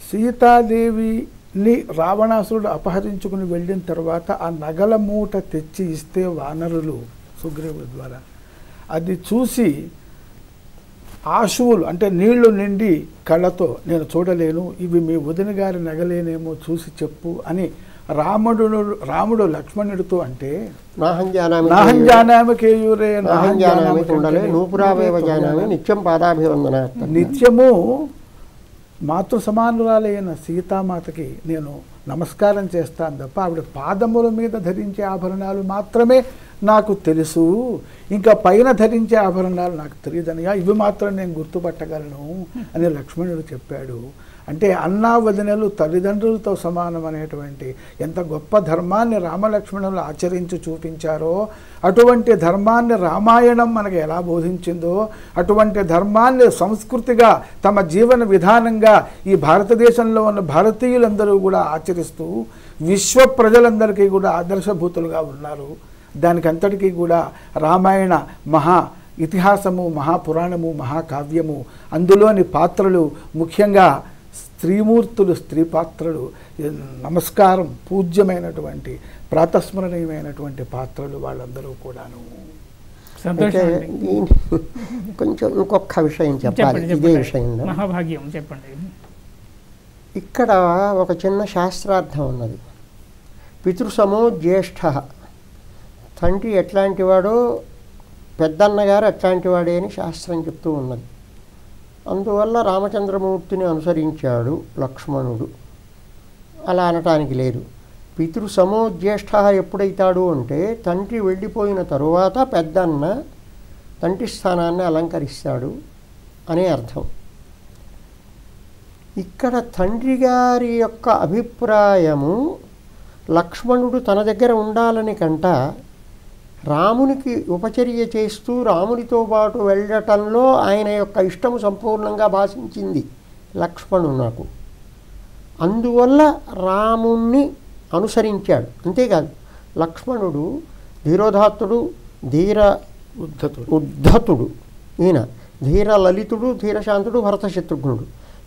సీతాదేవిని రావణాసురుడు అపహరించుకుని వెళ్ళిన తర్వాత ఆ నగల మూట తెచ్చి ఇస్తే వానరులు సుగ్రీవుడి ద్వారా అది చూసి ఆశువులు అంటే నీళ్లు నిండి కళ్ళతో నేను ఇవి మీ వదిన గారి నగలేనేమో చూసి చెప్పు అని రాముడు లక్ష్మణుడితో అంటే నిత్యము మాతృ సమానురాలైన సీతామాతకి నేను నమస్కారం చేస్తాను తప్ప ఆవిడ పాదముల మీద ధరించే ఆభరణాలు మాత్రమే నాకు తెలుసు, ఇంకా పైన ధరించే ఆభరణాలు నాకు తెలియదనిగా ఇవి మాత్రం నేను గుర్తుపట్టగలను అని లక్ష్మణుడు చెప్పాడు. అంటే అన్నా వదినలు తల్లిదండ్రులతో సమానం అనేటువంటి ఎంత గొప్ప ధర్మాన్ని రామలక్ష్మణులు ఆచరించి చూపించారో, అటువంటి ధర్మాన్ని రామాయణం మనకు ఎలా బోధించిందో, అటువంటి ధర్మాన్ని సంస్కృతిగా తమ జీవన విధానంగా ఈ భారతదేశంలో ఉన్న భారతీయులందరూ కూడా ఆచరిస్తూ విశ్వ ప్రజలందరికీ కూడా ఆదర్శభూతులుగా ఉన్నారు. దానికంతటికీ కూడా రామాయణ మహా ఇతిహాసము, మహాపురాణము, మహాకావ్యము, అందులోని పాత్రలు ముఖ్యంగా స్త్రీమూర్తులు, స్త్రీ పాత్రలు, నమస్కారం పూజ్యమైనటువంటి ప్రాతస్మరణీయమైనటువంటి పాత్రలు వాళ్ళందరూ కూడాను. కొంచెం ఇంకొక విషయం చెప్పాలి ఇదే విషయంలో. మహాభాగ్యం చెప్పండి. ఇక్కడ ఒక చిన్న శాస్త్రార్థం ఉన్నది. పితృసమో జ్యేష్ఠ, తండ్రి ఎట్లాంటి వాడో పెద్దన్నగారు అట్లాంటి వాడే అని శాస్త్రం చెప్తూ ఉన్నది. అందువల్ల రామచంద్రమూర్తిని అనుసరించాడు లక్ష్మణుడు, అలా అనటానికి లేదు. పితృసమో జ్యేష్ఠ ఎప్పుడైతాడు అంటే తండ్రి వెళ్ళిపోయిన తరువాత పెద్దన్న తండ్రి స్థానాన్ని అలంకరిస్తాడు అనే అర్థం. ఇక్కడ తండ్రి గారి యొక్క అభిప్రాయము లక్ష్మణుడు తన దగ్గర ఉండాలని కంట రామునికి ఉపచర్య చేస్తూ రామునితో పాటు వెళ్ళటంలో ఆయన యొక్క ఇష్టము సంపూర్ణంగా భాషించింది లక్ష్మణునకు. అందువల్ల రాముణ్ణి అనుసరించాడు. అంతేకాదు, లక్ష్మణుడు ధీరోదాత్తుడు, ఉద్ధతుడు. ఈయన ధీర లలితుడు, ధీరశాంతుడు, భరతశత్రుఘ్నుడు.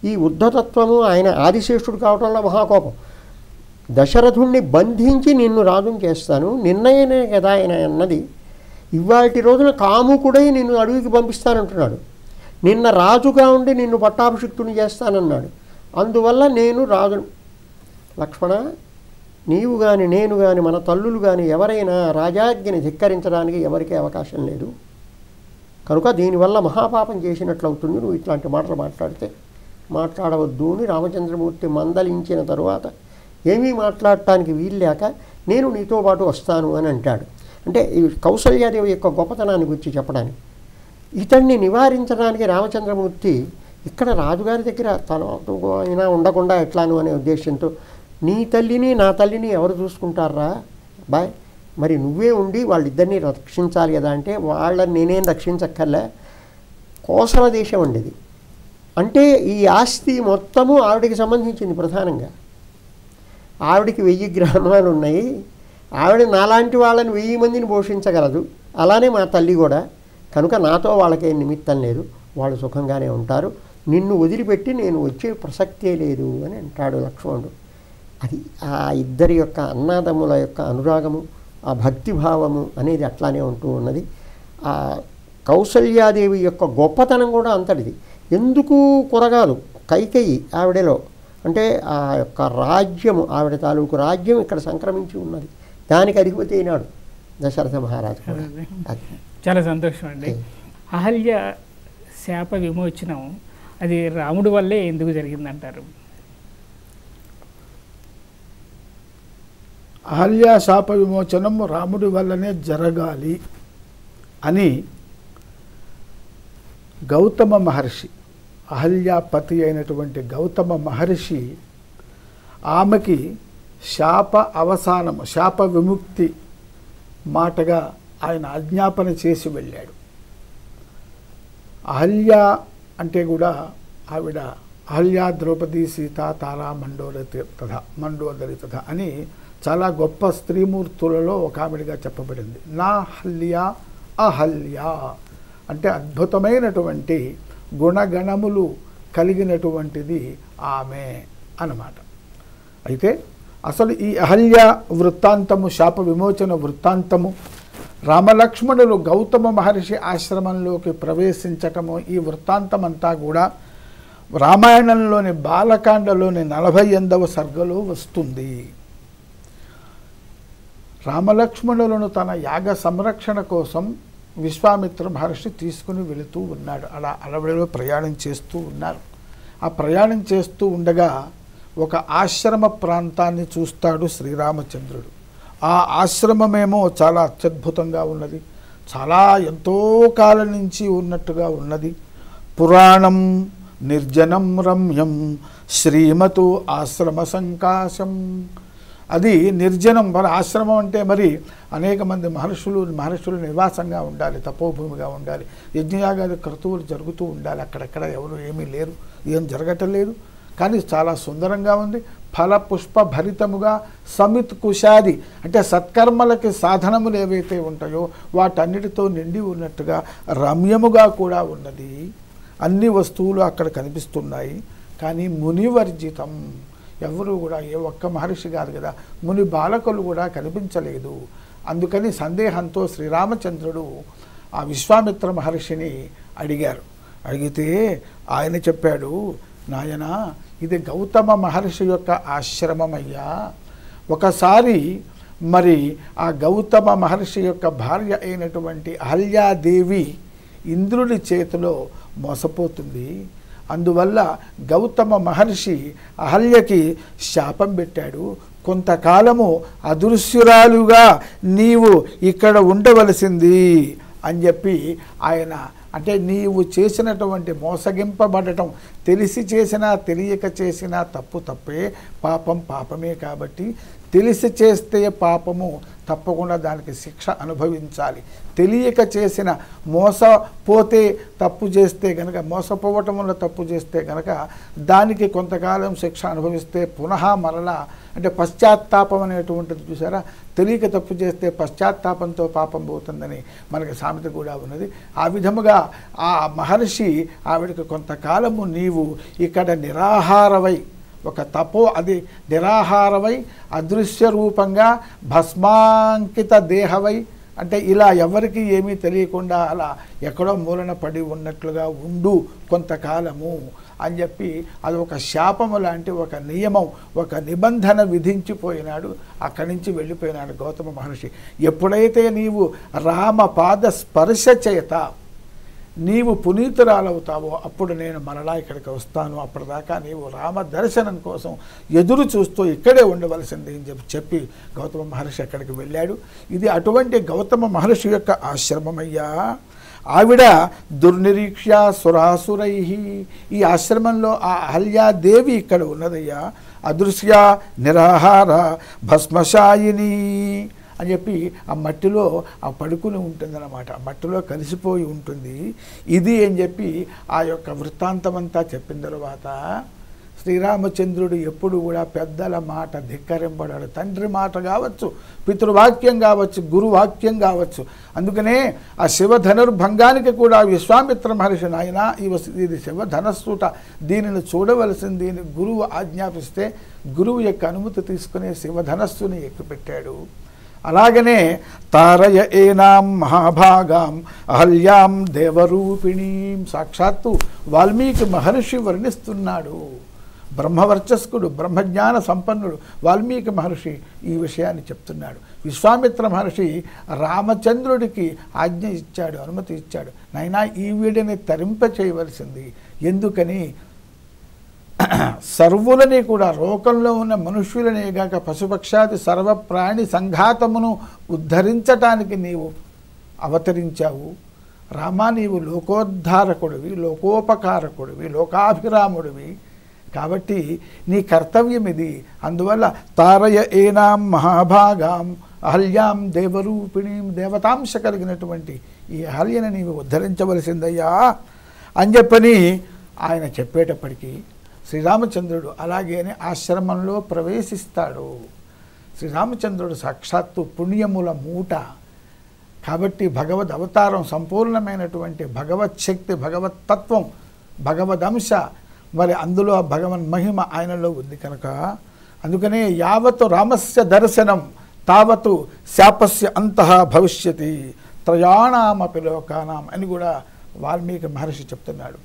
ఈ ఉద్ధతత్వము ఆయన ఆదిశేషుడు కావటంలో మహాకోపం. దశరథుణ్ణి బంధించి నిన్ను రాజుని చేస్తాను, నిన్నయనే కదా ఆయన అన్నది. ఇవాటి రోజున కాముకుడై నిన్ను అడవికి పంపిస్తానంటున్నాడు. నిన్న రాజుగా ఉండి నిన్ను పట్టాభిషిక్తుని చేస్తానన్నాడు. అందువల్ల నేను రాజును. లక్ష్మణ, నీవు కానీ నేను కానీ మన తల్లులు కానీ ఎవరైనా రాజాజ్ఞని ధిక్కరించడానికి ఎవరికీ అవకాశం లేదు. కనుక దీనివల్ల మహాపాపం చేసినట్లు అవుతుంది, నువ్వు ఇట్లాంటి మాటలు మాట్లాడవద్దు అని రామచంద్రమూర్తి మందలించిన తరువాత ఏమీ మాట్లాడటానికి వీల్లేక నేను నీతో పాటు వస్తాను అని అంటాడు. అంటే ఈ కౌసల్యాదేవి యొక్క గొప్పతనాన్ని గురించి చెప్పడానికి, ఇతన్ని నివారించడానికి రామచంద్రమూర్తి ఇక్కడ రాజుగారి దగ్గర తనతో అయినా ఉండకుండా ఎట్లాను అనే ఉద్దేశంతో, నీ తల్లిని నా తల్లిని ఎవరు చూసుకుంటారా బాయ్, మరి నువ్వే ఉండి వాళ్ళిద్దరినీ రక్షించాలి కదా అంటే, వాళ్ళని నేనేం రక్షించక్కర్లే, కోసల దేశం ఉండేది అంటే ఈ ఆస్తి మొత్తము ఆవిడకి సంబంధించింది. ప్రధానంగా ఆవిడికి 1000 గ్రామాలు ఉన్నాయి, ఆవిడ నాలాంటి వాళ్ళని 1000 మందిని పోషించగలదు, అలానే మా తల్లి కూడా. కనుక నాతో వాళ్ళకేం నిమిత్తం లేదు, వాళ్ళు సుఖంగానే ఉంటారు, నిన్ను వదిలిపెట్టి నేను వచ్చే ప్రసక్తే లేదు అని అంటాడు లక్ష్మణుడు. అది ఆ ఇద్దరి యొక్క అన్నాదమ్ముల యొక్క అనురాగము, ఆ భక్తిభావము అనేది అట్లానే ఉంటూ ఉన్నది. ఆ కౌసల్యాదేవి యొక్క గొప్పతనం కూడా అంతటిది. ఎందుకు కొరగాలు కైకేయి ఆవిడలో అంటే ఆ యొక్క రాజ్యము, ఆవిడ తాలూకు రాజ్యం ఇక్కడ సంక్రమించి ఉన్నది, దానికి అధిపతి అయినాడు దశరథ మహారాజు. చాలా సంతోషం అండి. అహల్య శాప విమోచనం అది రాముడి వల్లే ఎందుకు జరిగిందంటారు? అహల్య శాప విమోచనం రాముడి వల్లనే జరగాలి అని గౌతమ మహర్షి, అహల్యాపతి అయినటువంటి గౌతమ మహర్షి ఆమెకి శాప అవసానము, శాప విముక్తి మాటగా ఆయన ఆజ్ఞాపన చేసి వెళ్ళాడు. అహల్య అంటే కూడా ఆవిడ అహల్య ద్రౌపది సీత తారా మండోదరి తథ అని చాలా గొప్ప స్త్రీమూర్తులలో ఒక ఆవిడగా చెప్పబడింది. నా హల్య అహల్య అంటే అద్భుతమైనటువంటి గుణగణములు కలిగినటువంటిది ఆమె అన్నమాట. అయితే అసలు ఈ అహల్య వృత్తాంతము, శాప విమోచన వృత్తాంతము, రామలక్ష్మణులు గౌతమ మహర్షి ఆశ్రమంలోకి ప్రవేశించటము, ఈ వృత్తాంతం అంతా కూడా రామాయణంలోని బాలకాండలోని 48వ సర్గలో వస్తుంది. రామలక్ష్మణులను తన యాగ సంరక్షణ కోసం విశ్వామిత్ర మహర్షి తీసుకుని వెళుతూ ఉన్నాడు. అలా అడవిలో ప్రయాణం చేస్తూ ఉన్నారు. ఆ ప్రయాణం చేస్తూ ఉండగా ఒక ఆశ్రమ ప్రాంతాన్ని చూస్తాడు శ్రీరామచంద్రుడు. ఆ ఆశ్రమమేమో చాలా అత్యద్భుతంగా ఉన్నది, చాలా ఎంతో కాలం నుంచి ఉన్నట్టుగా ఉన్నది. పురాణం నిర్జనం రమ్యం శ్రీమతు ఆశ్రమ సంకాశం. అది నిర్జనం, మరి ఆశ్రమం అంటే మరి అనేక మంది మహర్షులు నివాసంగా ఉండాలి, తపోభూమిగా ఉండాలి, యజ్ఞయాగాది క్రతువులు జరుగుతూ ఉండాలి. అక్కడెక్కడ ఎవరు ఏమీ లేరు, ఏం జరగటం లేదు. కానీ చాలా సుందరంగా ఉంది, ఫల పుష్ప భరితముగా, సమిత్ కుశాది అంటే సత్కర్మలకి సాధనములు ఏవైతే ఉంటాయో వాటన్నిటితో నిండి ఉన్నట్టుగా రమ్యముగా కూడా ఉన్నది. అన్ని వస్తువులు అక్కడ కనిపిస్తున్నాయి. కానీ మునివర్జితం, ఎవరు కూడా ఏ ఒక్క మహర్షి కాదు కదా, ముని బాలకులు కూడా కనిపించలేదు. అందుకని సందేహంతో శ్రీరామచంద్రుడు ఆ విశ్వామిత్ర మహర్షిని అడిగారు. అడిగితే ఆయన చెప్పాడు, నాయన ఇది గౌతమ మహర్షి యొక్క ఆశ్రమమయ్యా. ఒకసారి మరి ఆ గౌతమ మహర్షి యొక్క భార్య అయినటువంటి అహల్యాదేవి ఇంద్రుడి చేతిలో మోసపోతుంది. అందువల్ల గౌతమ మహర్షి అహల్యకి శాపం పెట్టాడు, కొంతకాలము అదృశ్యురాలుగా నీవు ఇక్కడ ఉండవలసింది అని చెప్పి ఆయన, అంటే నీవు చేసినటువంటి మోసగింపబడటం, తెలిసి చేసినా తెలియక చేసినా తప్పు తప్పే, పాపం పాపమే. కాబట్టి తెలిసి చేస్తే పాపము, తప్పకుండా దానికి శిక్ష అనుభవించాలి. తెలియక చేసిన మోసపోతే తప్పు చేస్తే కనుక, మోసపోవటం వల్ల తప్పు చేస్తే కనుక దానికి కొంతకాలం శిక్ష అనుభవిస్తే పునః మరలా, అంటే పశ్చాత్తాపం అనేటువంటిది చూసారా, తెలియక తప్పు చేస్తే పశ్చాత్తాపంతో పాపం పోతుందని మనకి సామెత కూడా ఉన్నది. ఆ విధముగా ఆ మహర్షి ఆవిడకి కొంతకాలము నీవు ఇక్కడ నిరాహారవై, ఒక అది నిరాహారవై అదృశ్య రూపంగా భస్మాంకిత దేహవై, అంటే ఇలా ఎవరికి ఏమీ తెలియకుండా అలా ఎక్కడో మూలన పడి ఉన్నట్లుగా ఉండు కొంతకాలము అని చెప్పి అది ఒక శాపము లాంటి ఒక నియమం, ఒక నిబంధన విధించిపోయినాడు. అక్కడి నుంచి వెళ్ళిపోయినాడు గౌతమ మహర్షి. ఎప్పుడైతే నీవు రామపాద స్పర్శ చేత నీవు పునీతురాలవుతావో అప్పుడు నేను మరలా ఇక్కడికి వస్తాను, అప్పటిదాకా నీవు రామ దర్శనం కోసం ఎదురు చూస్తూ ఇక్కడే ఉండవలసింది అని చెప్పి గౌతమ మహర్షి అక్కడికి వెళ్ళాడు. ఇది అటువంటి గౌతమ మహర్షి యొక్క ఆశ్రమమయ్యా. ఆవిడ దుర్నిరీక్ష్య సురాసురై, ఈ ఆశ్రమంలో ఆ అహల్యాదేవి ఇక్కడ ఉన్నదయ్యా. అదృశ్య నిరాహార భస్మశాయిని అని చెప్పి ఆ మట్టిలో ఆ పడుకుని ఉంటుందన్నమాట, ఆ మట్టిలో కలిసిపోయి ఉంటుంది. ఇది అని చెప్పి ఆ యొక్క వృత్తాంతమంతా చెప్పిన తర్వాత శ్రీరామచంద్రుడు ఎప్పుడు కూడా పెద్దల మాట ధిక్కరింపడాడు. తండ్రి మాట కావచ్చు, పితృవాక్యం కావచ్చు, గురువాక్యం కావచ్చు. అందుకనే ఆ శివధనుర్భంగానికి కూడా విశ్వామిత్ర మహర్షి నాయన ఇది శివధనస్సుట, దీనిని చూడవలసింది గురువు ఆజ్ఞాపిస్తే గురువు యొక్క అనుమతి తీసుకునే శివధనస్సుని ఎక్కుపెట్టాడు. అలాగనే తారయ ఏనాం మహాభాగాం అహల్యాం దేవరూపిణీం, సాక్షాత్తు వాల్మీకి మహర్షి వర్ణిస్తున్నాడు. బ్రహ్మవర్చస్కుడు, బ్రహ్మజ్ఞాన సంపన్నుడు వాల్మీకి మహర్షి ఈ విషయాన్ని చెప్తున్నాడు. విశ్వామిత్ర మహర్షి రామచంద్రుడికి ఆజ్ఞ ఇచ్చాడు, అనుమతి ఇచ్చాడు. నాయనా ఈ వీడిని తరింప చేయవలసింది. ఎందుకని సర్వులని కూడా లోకంలో ఉన్న మనుష్యులనే గాక పశుపక్షాది సర్వప్రాణి సంఘాతమును ఉద్ధరించటానికి నీవు అవతరించావు. రామా, నీవు లోకోద్ధారకుడివి, లోకోపకారకుడివి, లోకాభిరాముడివి. కాబట్టి నీ కర్తవ్యం ఇది. అందువల్ల తారయ ఏనాం మహాభాగాం అహల్యాం దేవరూపిణీం, దేవతాంశ కలిగినటువంటి ఈ అహల్యను నీవు ఉద్ధరించవలసిందయ్యా అని చెప్పని ఆయన చెప్పేటప్పటికీ శ్రీరామచంద్రుడు అలాగేనే ఆశ్రమంలో ప్రవేశిస్తాడు. శ్రీరామచంద్రుడు సాక్షాత్తు పుణ్యముల మూట కాబట్టి భగవద్ అవతారం, సంపూర్ణమైనటువంటి భగవత్ శక్తి, భగవత్ తత్వం, భగవదంశ, మరి అందులో భగవన్ మహిమ ఆయనలో ఉంది కనుక అందుకనే యావత్ రామస్య దర్శనం తావతు శాపస్య అంతః భవిష్యతి త్రయాణామపి లోకానాం అని కూడా వాల్మీకి మహర్షి చెప్తున్నాడు.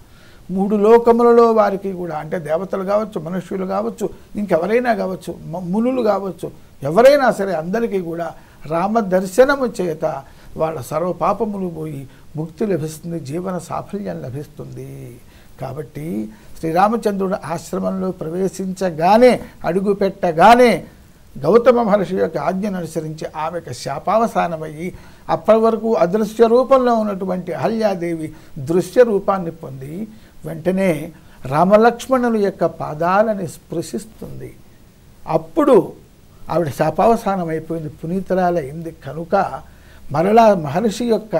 3 లోకములలో వారికి కూడా, అంటే దేవతలు కావచ్చు, మనుష్యులు కావచ్చు, ఇంకెవరైనా కావచ్చు, మునులు కావచ్చు, ఎవరైనా సరే అందరికీ కూడా రామ దర్శనము చేత వాళ్ళ సర్వ పాపములు పోయి ముక్తి లభిస్తుంది, జీవన సాఫల్యం లభిస్తుంది. కాబట్టి శ్రీరామచంద్రుడు ఆశ్రమంలో ప్రవేశించగానే, అడుగు పెట్టగానే గౌతమ మహర్షి యొక్క ఆజ్ఞను అనుసరించి ఆమెకు శాపావసానమయ్యి అప్పటి వరకు అదృశ్య రూపంలో ఉన్నటువంటి అహల్యాదేవి దృశ్య రూపాన్ని పొంది వెంటనే రామలక్ష్మణుల యొక్క పాదాలని స్పృశిస్తుంది. అప్పుడు ఆవిడ శాపావసానం అయిపోయింది, పునీతురాలైంది. కనుక మరలా మహర్షి యొక్క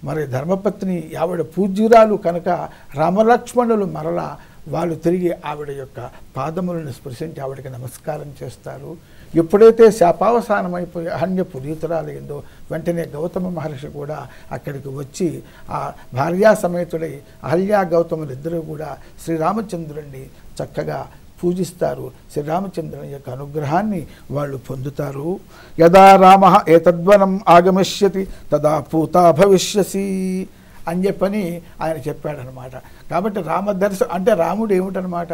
మరి ధర్మపత్ని ఆవిడ పూజ్యురాలు కనుక రామలక్ష్మణులు మరలా వాళ్ళు తిరిగి ఆవిడ యొక్క పాదములను స్పృశించి ఆవిడకి నమస్కారం చేస్తారు. ఎప్పుడైతే శాపావసానమైపోయి అహన్య పునీతురాలైందో వెంటనే గౌతమ మహర్షి కూడా అక్కడికి వచ్చి ఆ భార్యా సమేతుడై అహల్యా గౌతములిద్దరూ కూడా శ్రీరామచంద్రుడిని చక్కగా పూజిస్తారు. శ్రీరామచంద్రుని యొక్క అనుగ్రహాన్ని వాళ్ళు పొందుతారు. యదా రామ ఏతద్వనం ఆగమిష్యతి తదా పూతా భవిష్యసి అని చెప్పని ఆయన చెప్పాడనమాట. కాబట్టి రామదర్శనం అంటే రాముడు ఏమిటనమాట,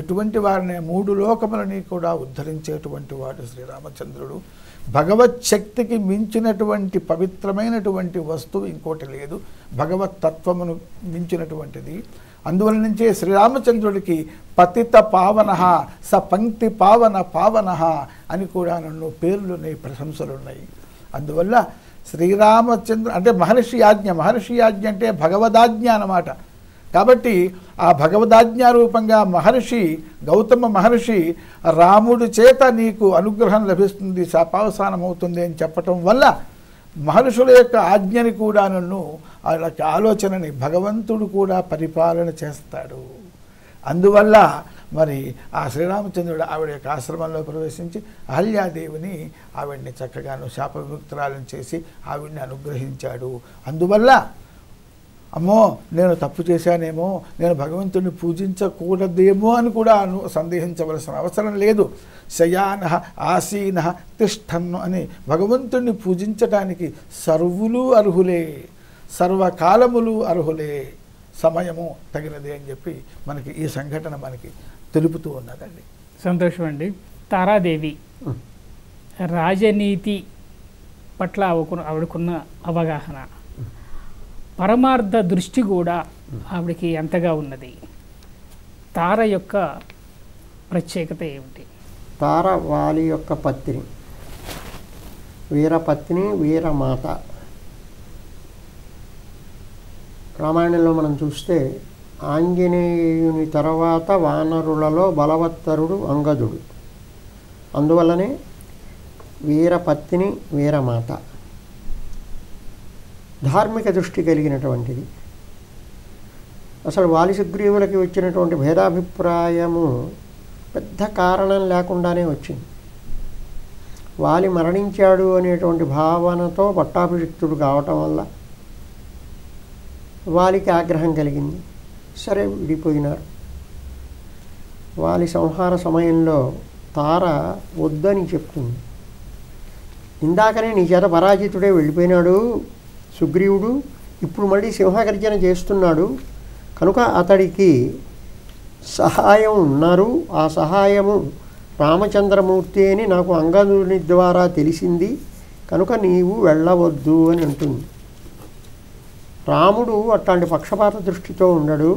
ఎటువంటి వారిని 3 లోకములని కూడా ఉద్ధరించేటువంటి వాడు శ్రీరామచంద్రుడు. భగవత్ శక్తికి మించినటువంటి పవిత్రమైనటువంటి వస్తువు ఇంకోటి లేదు, భగవత్ తత్వమును మించినటువంటిది. అందువల్ల నుంచే శ్రీరామచంద్రుడికి పతిత పావన స పంక్తి పావన పావన అని కూడా నన్ను పేర్లున్నాయి, ప్రశంసలున్నాయి. అందువల్ల శ్రీరామచంద్ర అంటే మహర్షి ఆజ్ఞ, మహర్షి ఆజ్ఞ అంటే భగవదాజ్ఞ అన్నమాట. కాబట్టి ఆ భగవదాజ్ఞారూపంగా మహర్షి గౌతమ మహర్షి రాముడి చేత నీకు అనుగ్రహం లభిస్తుంది, శాపావసానం అవుతుంది అని చెప్పటం వల్ల మహర్షుల యొక్క ఆజ్ఞని కూడా నన్ను ఆలోచనని భగవంతుడు కూడా పరిపాలన చేస్తాడు. అందువల్ల మరి ఆ శ్రీరామచంద్రుడు ఆవిడ యొక్క ఆశ్రమంలో ప్రవేశించి అహల్యాదేవిని ఆవిడ్ని చక్కగాను శాప విముక్తురాలను చేసి ఆవిడ్ని అనుగ్రహించాడు. అందువల్ల అమ్మో నేను తప్పు చేశానేమో, నేను భగవంతుడిని పూజించకూడదేమో అని కూడా సందేహించవలసిన అవసరం లేదు. శయాన ఆసీన తిష్టన్ను అని భగవంతుడిని పూజించటానికి సర్వులు అర్హులే, సర్వకాలములు అర్హులే. సమయము తగినది అని చెప్పి మనకి ఈ సంఘటన మనకి తెలుపుతూ ఉన్నదండి. సంతోషం అండి. తారాదేవి రాజనీతి పట్ల ఆవిడకున్న అవగాహన, పరమార్థ దృష్టి కూడా ఆవిడకి ఎంతగా ఉన్నది? తార యొక్క ప్రత్యేకత ఏమిటి? తార వాలి యొక్క పత్ని, వీరపత్ని, వీరమాత. రామాయణంలో మనం చూస్తే ఆంజనేయుని తర్వాత వానరులలో బలవత్తరుడు అంగదుడు. అందువల్లనే వీరపత్ని, వీరమాత. ధార్మిక దృష్టి కలిగినటువంటిది. అసలు వాలి సుగ్రీవులకి వచ్చినటువంటి భేదాభిప్రాయము పెద్ద కారణం లేకుండానే వచ్చింది. వాలి మరణించాడు అనేటువంటి భావనతో పట్టాభిషిక్తుడు కావటం వల్ల వాలికి ఆగ్రహం కలిగింది. సరే, విడిపోయినారు. వాలి సంహార సమయంలో తార వద్దని చెప్తుంది. ఇందాకనే నీ చేత పరాజితుడే వెళ్ళిపోయినాడు సుగ్రీవుడు, ఇప్పుడు మళ్ళీ సింహగర్జన చేస్తున్నాడు, కనుక అతడికి సహాయం ఉన్నారు. ఆ సహాయము రామచంద్రమూర్తి అని నాకు అంగదుని ద్వారా తెలిసింది, కనుక నీవు వెళ్ళవద్దు అని అంటుంది. రాముడు అట్లాంటి పక్షపాత దృష్టితో ఉండడు.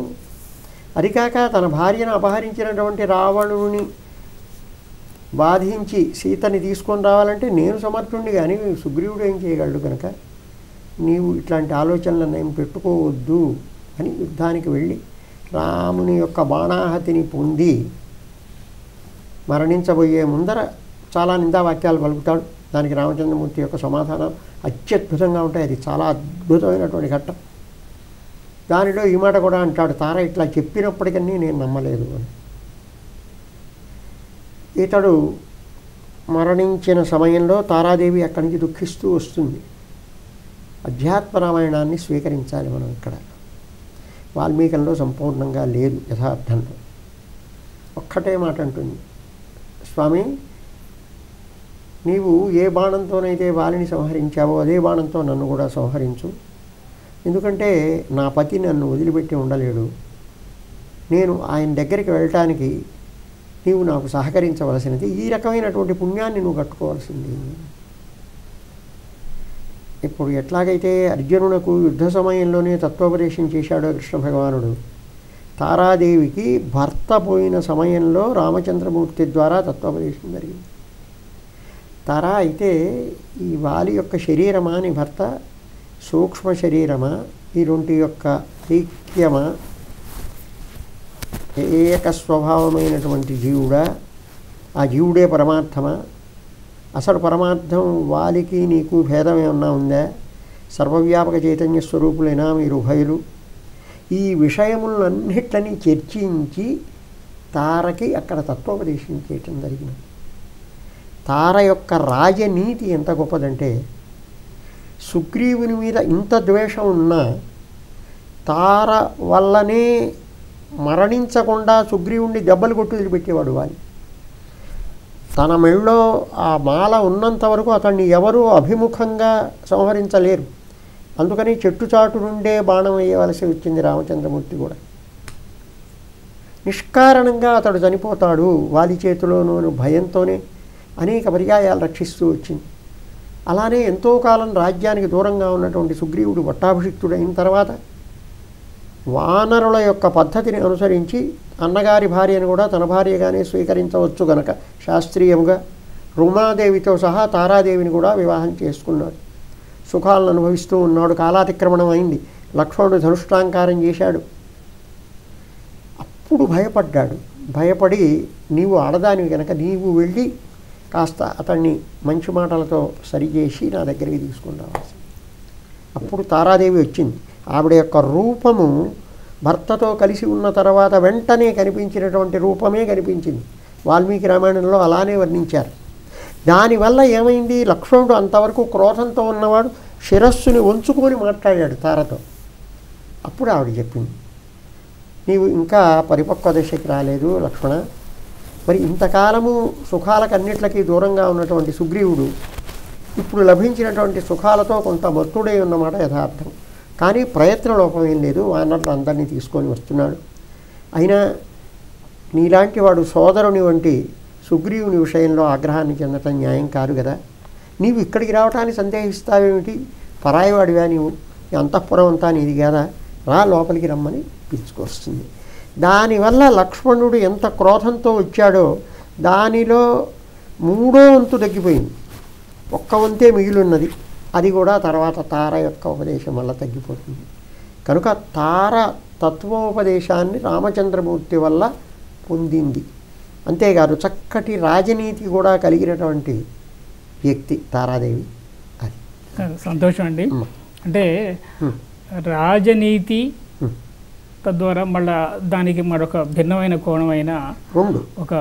అదికాక తన భార్యను అపహరించినటువంటి రావణుని బాధించి సీతని తీసుకొని రావాలంటే నేను సమర్థుణ్ణి, కానీ సుగ్రీవుడు ఏం చేయగలడు, కనుక నీవు ఇట్లాంటి ఆలోచనలను ఏం పెట్టుకోవద్దు అని యుద్ధానికి వెళ్ళి రాముని యొక్క బాణాహతిని పొంది మరణించబోయే ముందర చాలా నిందావాక్యాలు పలుకుతాడు. దానికి రామచంద్రమూర్తి యొక్క సమాధానం అత్యద్భుతంగా ఉంటాయి. అది చాలా అద్భుతమైనటువంటి ఘట్టం. దానిలో ఈ మాట కూడా అంటాడు, తార ఇట్లా చెప్పినప్పటికీ నేను నమ్మలేదు అని. ఇతడు మరణించిన సమయంలో తారాదేవి అక్కడి నుంచి దుఃఖిస్తూ వస్తుంది. అధ్యాత్మ రామాయణాన్ని స్వీకరించాలి మనం. ఇక్కడ వాల్మీకంలో సంపూర్ణంగా లేదు, యథార్థంలో. ఒక్కటే మాట అంటుంది, స్వామి నీవు ఏ బాణంతోనైతే వాలిని సంహరించావో అదే బాణంతో నన్ను కూడా సంహరించు. ఎందుకంటే నా పతి నన్ను వదిలిపెట్టి ఉండలేడు. నేను ఆయన దగ్గరికి వెళ్ళటానికి నీవు నాకు సహకరించవలసినది. ఈ రకమైనటువంటి పుణ్యాన్ని నువ్వు కట్టుకోవాల్సింది. ఇప్పుడు ఎట్లాగైతే అర్జునునకు యుద్ధ సమయంలోనే తత్వోపదేశం చేశాడో కృష్ణ భగవానుడు, తారాదేవికి భర్త పోయిన సమయంలో రామచంద్రమూర్తి ద్వారా తత్వోపదేశం జరిగింది. తారా అయితే ఈ వాలి యొక్క శరీరమా, నీ భర్త సూక్ష్మ శరీరమా, ఈ రెండు యొక్క ఐక్యమా, ఏక స్వభావమైనటువంటి జీవుడా, ఆ జీవుడే పరమార్థమా, అసలు పరమార్థం వాలికి నీకు భేదం ఏమన్నా ఉందా, సర్వవ్యాపక చైతన్య స్వరూపులైనా మీరు ఉభయులు, ఈ విషయములన్నిట్లని చర్చించి తారకి అక్కడ తత్వోపదేశం చేయటం జరిగినది. తార యొక్క రాజనీతి ఎంత గొప్పదంటే, సుగ్రీవుని మీద ఇంత ద్వేషం ఉన్నా తార వల్లనే మరణించకుండా సుగ్రీవుణ్ణి దెబ్బలు కొట్టి వదిలిపెట్టేవాడు వాలి. తన మెళ్ళో ఆ మాల ఉన్నంత వరకు అతన్ని ఎవరూ అభిముఖంగా సంహరించలేరు. అందుకని చెట్టుచాటు నుండే బాణం వేయవలసి వచ్చింది రామచంద్రమూర్తి కూడా. నిష్కారణంగా అతడు చనిపోతాడు వాలి చేతిలోనూ భయంతోనే అనేక పర్యాయాలు రక్షిస్తూ వచ్చింది. అలానే ఎంతో కాలం రాజ్యానికి దూరంగా ఉన్నటువంటి సుగ్రీవుడు పట్టాభిషిక్తుడైన తర్వాత వానరుల యొక్క పద్ధతిని అనుసరించి అన్నగారి భార్యను కూడా తన భార్యగానే స్వీకరించవచ్చు గనక శాస్త్రీయంగా రుమాదేవితో సహా తారాదేవిని కూడా వివాహం చేసుకున్నాడు. సుఖాలను అనుభవిస్తూ ఉన్నాడు. కాలాతిక్రమణం అయింది. లక్ష్మణుడు ధనుష్టాంకారం చేశాడు. అప్పుడు భయపడ్డాడు. భయపడి నీవు ఆడదానివి కనుక నీవు వెళ్ళి కాస్త అతన్ని మంచి మాటలతో సరిచేసి నా దగ్గరికి తీసుకుని రావాల్సింది. అప్పుడు తారాదేవి వచ్చింది. ఆవిడ యొక్క రూపము భర్తతో కలిసి ఉన్న తర్వాత వెంటనే కనిపించినటువంటి రూపమే కనిపించింది. వాల్మీకి రామాయణంలో అలానే వర్ణించారు. దానివల్ల ఏమైంది, లక్ష్మణుడు అంతవరకు క్రోధంతో ఉన్నవాడు శిరస్సుని వంచుకొని మాట్లాడాడు తారతో. అప్పుడు ఆవిడ చెప్పింది, నీవు ఇంకా పరిపక్వ దశకి రాలేదు లక్ష్మణ. మరి ఇంతకాలము సుఖాలకన్నిట్లకి దూరంగా ఉన్నటువంటి సుగ్రీవుడు ఇప్పుడు లభించినటువంటి సుఖాలతో కొంత మత్తుడై ఉన్నమాట యథార్థం. కానీ ప్రయత్న లోపం ఏం లేదు, వానరులు అందరినీ తీసుకొని వస్తున్నాడు. అయినా నీలాంటి వాడు సోదరుని వంటి సుగ్రీవుని విషయంలో ఆగ్రహాన్ని చెందటం న్యాయం కాదు కదా. నీవు ఇక్కడికి రావటానికి సందేహిస్తావేమిటి? పరాయివాడివా నీవు? ఈ అంతఃపురం అంతా నీది కదా, రా లోపలికి రమ్మని పిలుచుకొస్తుంది. దానివల్ల లక్ష్మణుడు ఎంత క్రోధంతో వచ్చాడో దానిలో 3వ వంతు తగ్గిపోయింది. 1 వంతే మిగిలిన్నది. అది కూడా తర్వాత తార యొక్క ఉపదేశం వల్ల తగ్గిపోతుంది. కనుక తార తత్వోపదేశాన్ని రామచంద్రమూర్తి వల్ల పొందింది. అంతేకాదు చక్కటి రాజనీతి కూడా కలిగినటువంటి వ్యక్తి తారాదేవి. అది సంతోషం అండి. అంటే రాజనీతి తద్వారా మళ్ళా దానికి మరొక భిన్నమైన కోణమైన ఒక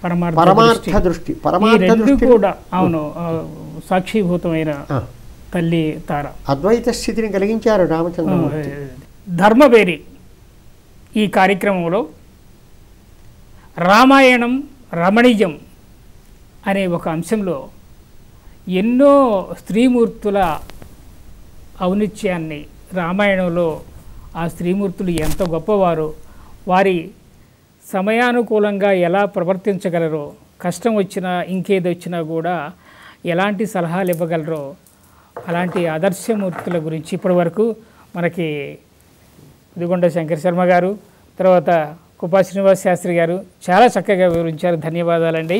పరమార్థ దృష్టి కూడా అవును సాక్షిభూతమైన తల్లి తార అద్వైత స్థితిని కలిగించారు రామచంద్రమూర్తి. ధర్మవేరి ఈ కార్యక్రమంలో రామాయణం రమణీయం అనే ఒక అంశంలో ఎన్నో స్త్రీమూర్తుల ఔనిత్యాన్ని, రామాయణంలో ఆ స్త్రీమూర్తులు ఎంత గొప్పవారో, వారి సమయానుకూలంగా ఎలా ప్రవర్తించగలరో, కష్టం వచ్చినా ఇంకేదొచ్చినా కూడా ఎలాంటి సలహాలు ఇవ్వగలరో, అలాంటి ఆదర్శమూర్తుల గురించి ఇప్పటి వరకు మనకి ఇదిగొండ శంకర శర్మ గారు, తర్వాత కుప్పా శ్రీనివాస్ శాస్త్రి గారు చాలా చక్కగా వివరించారు. ధన్యవాదాలండి.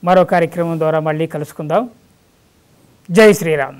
మరో కార్యక్రమం ద్వారా మళ్ళీ కలుసుకుందాం. జై శ్రీరామ్.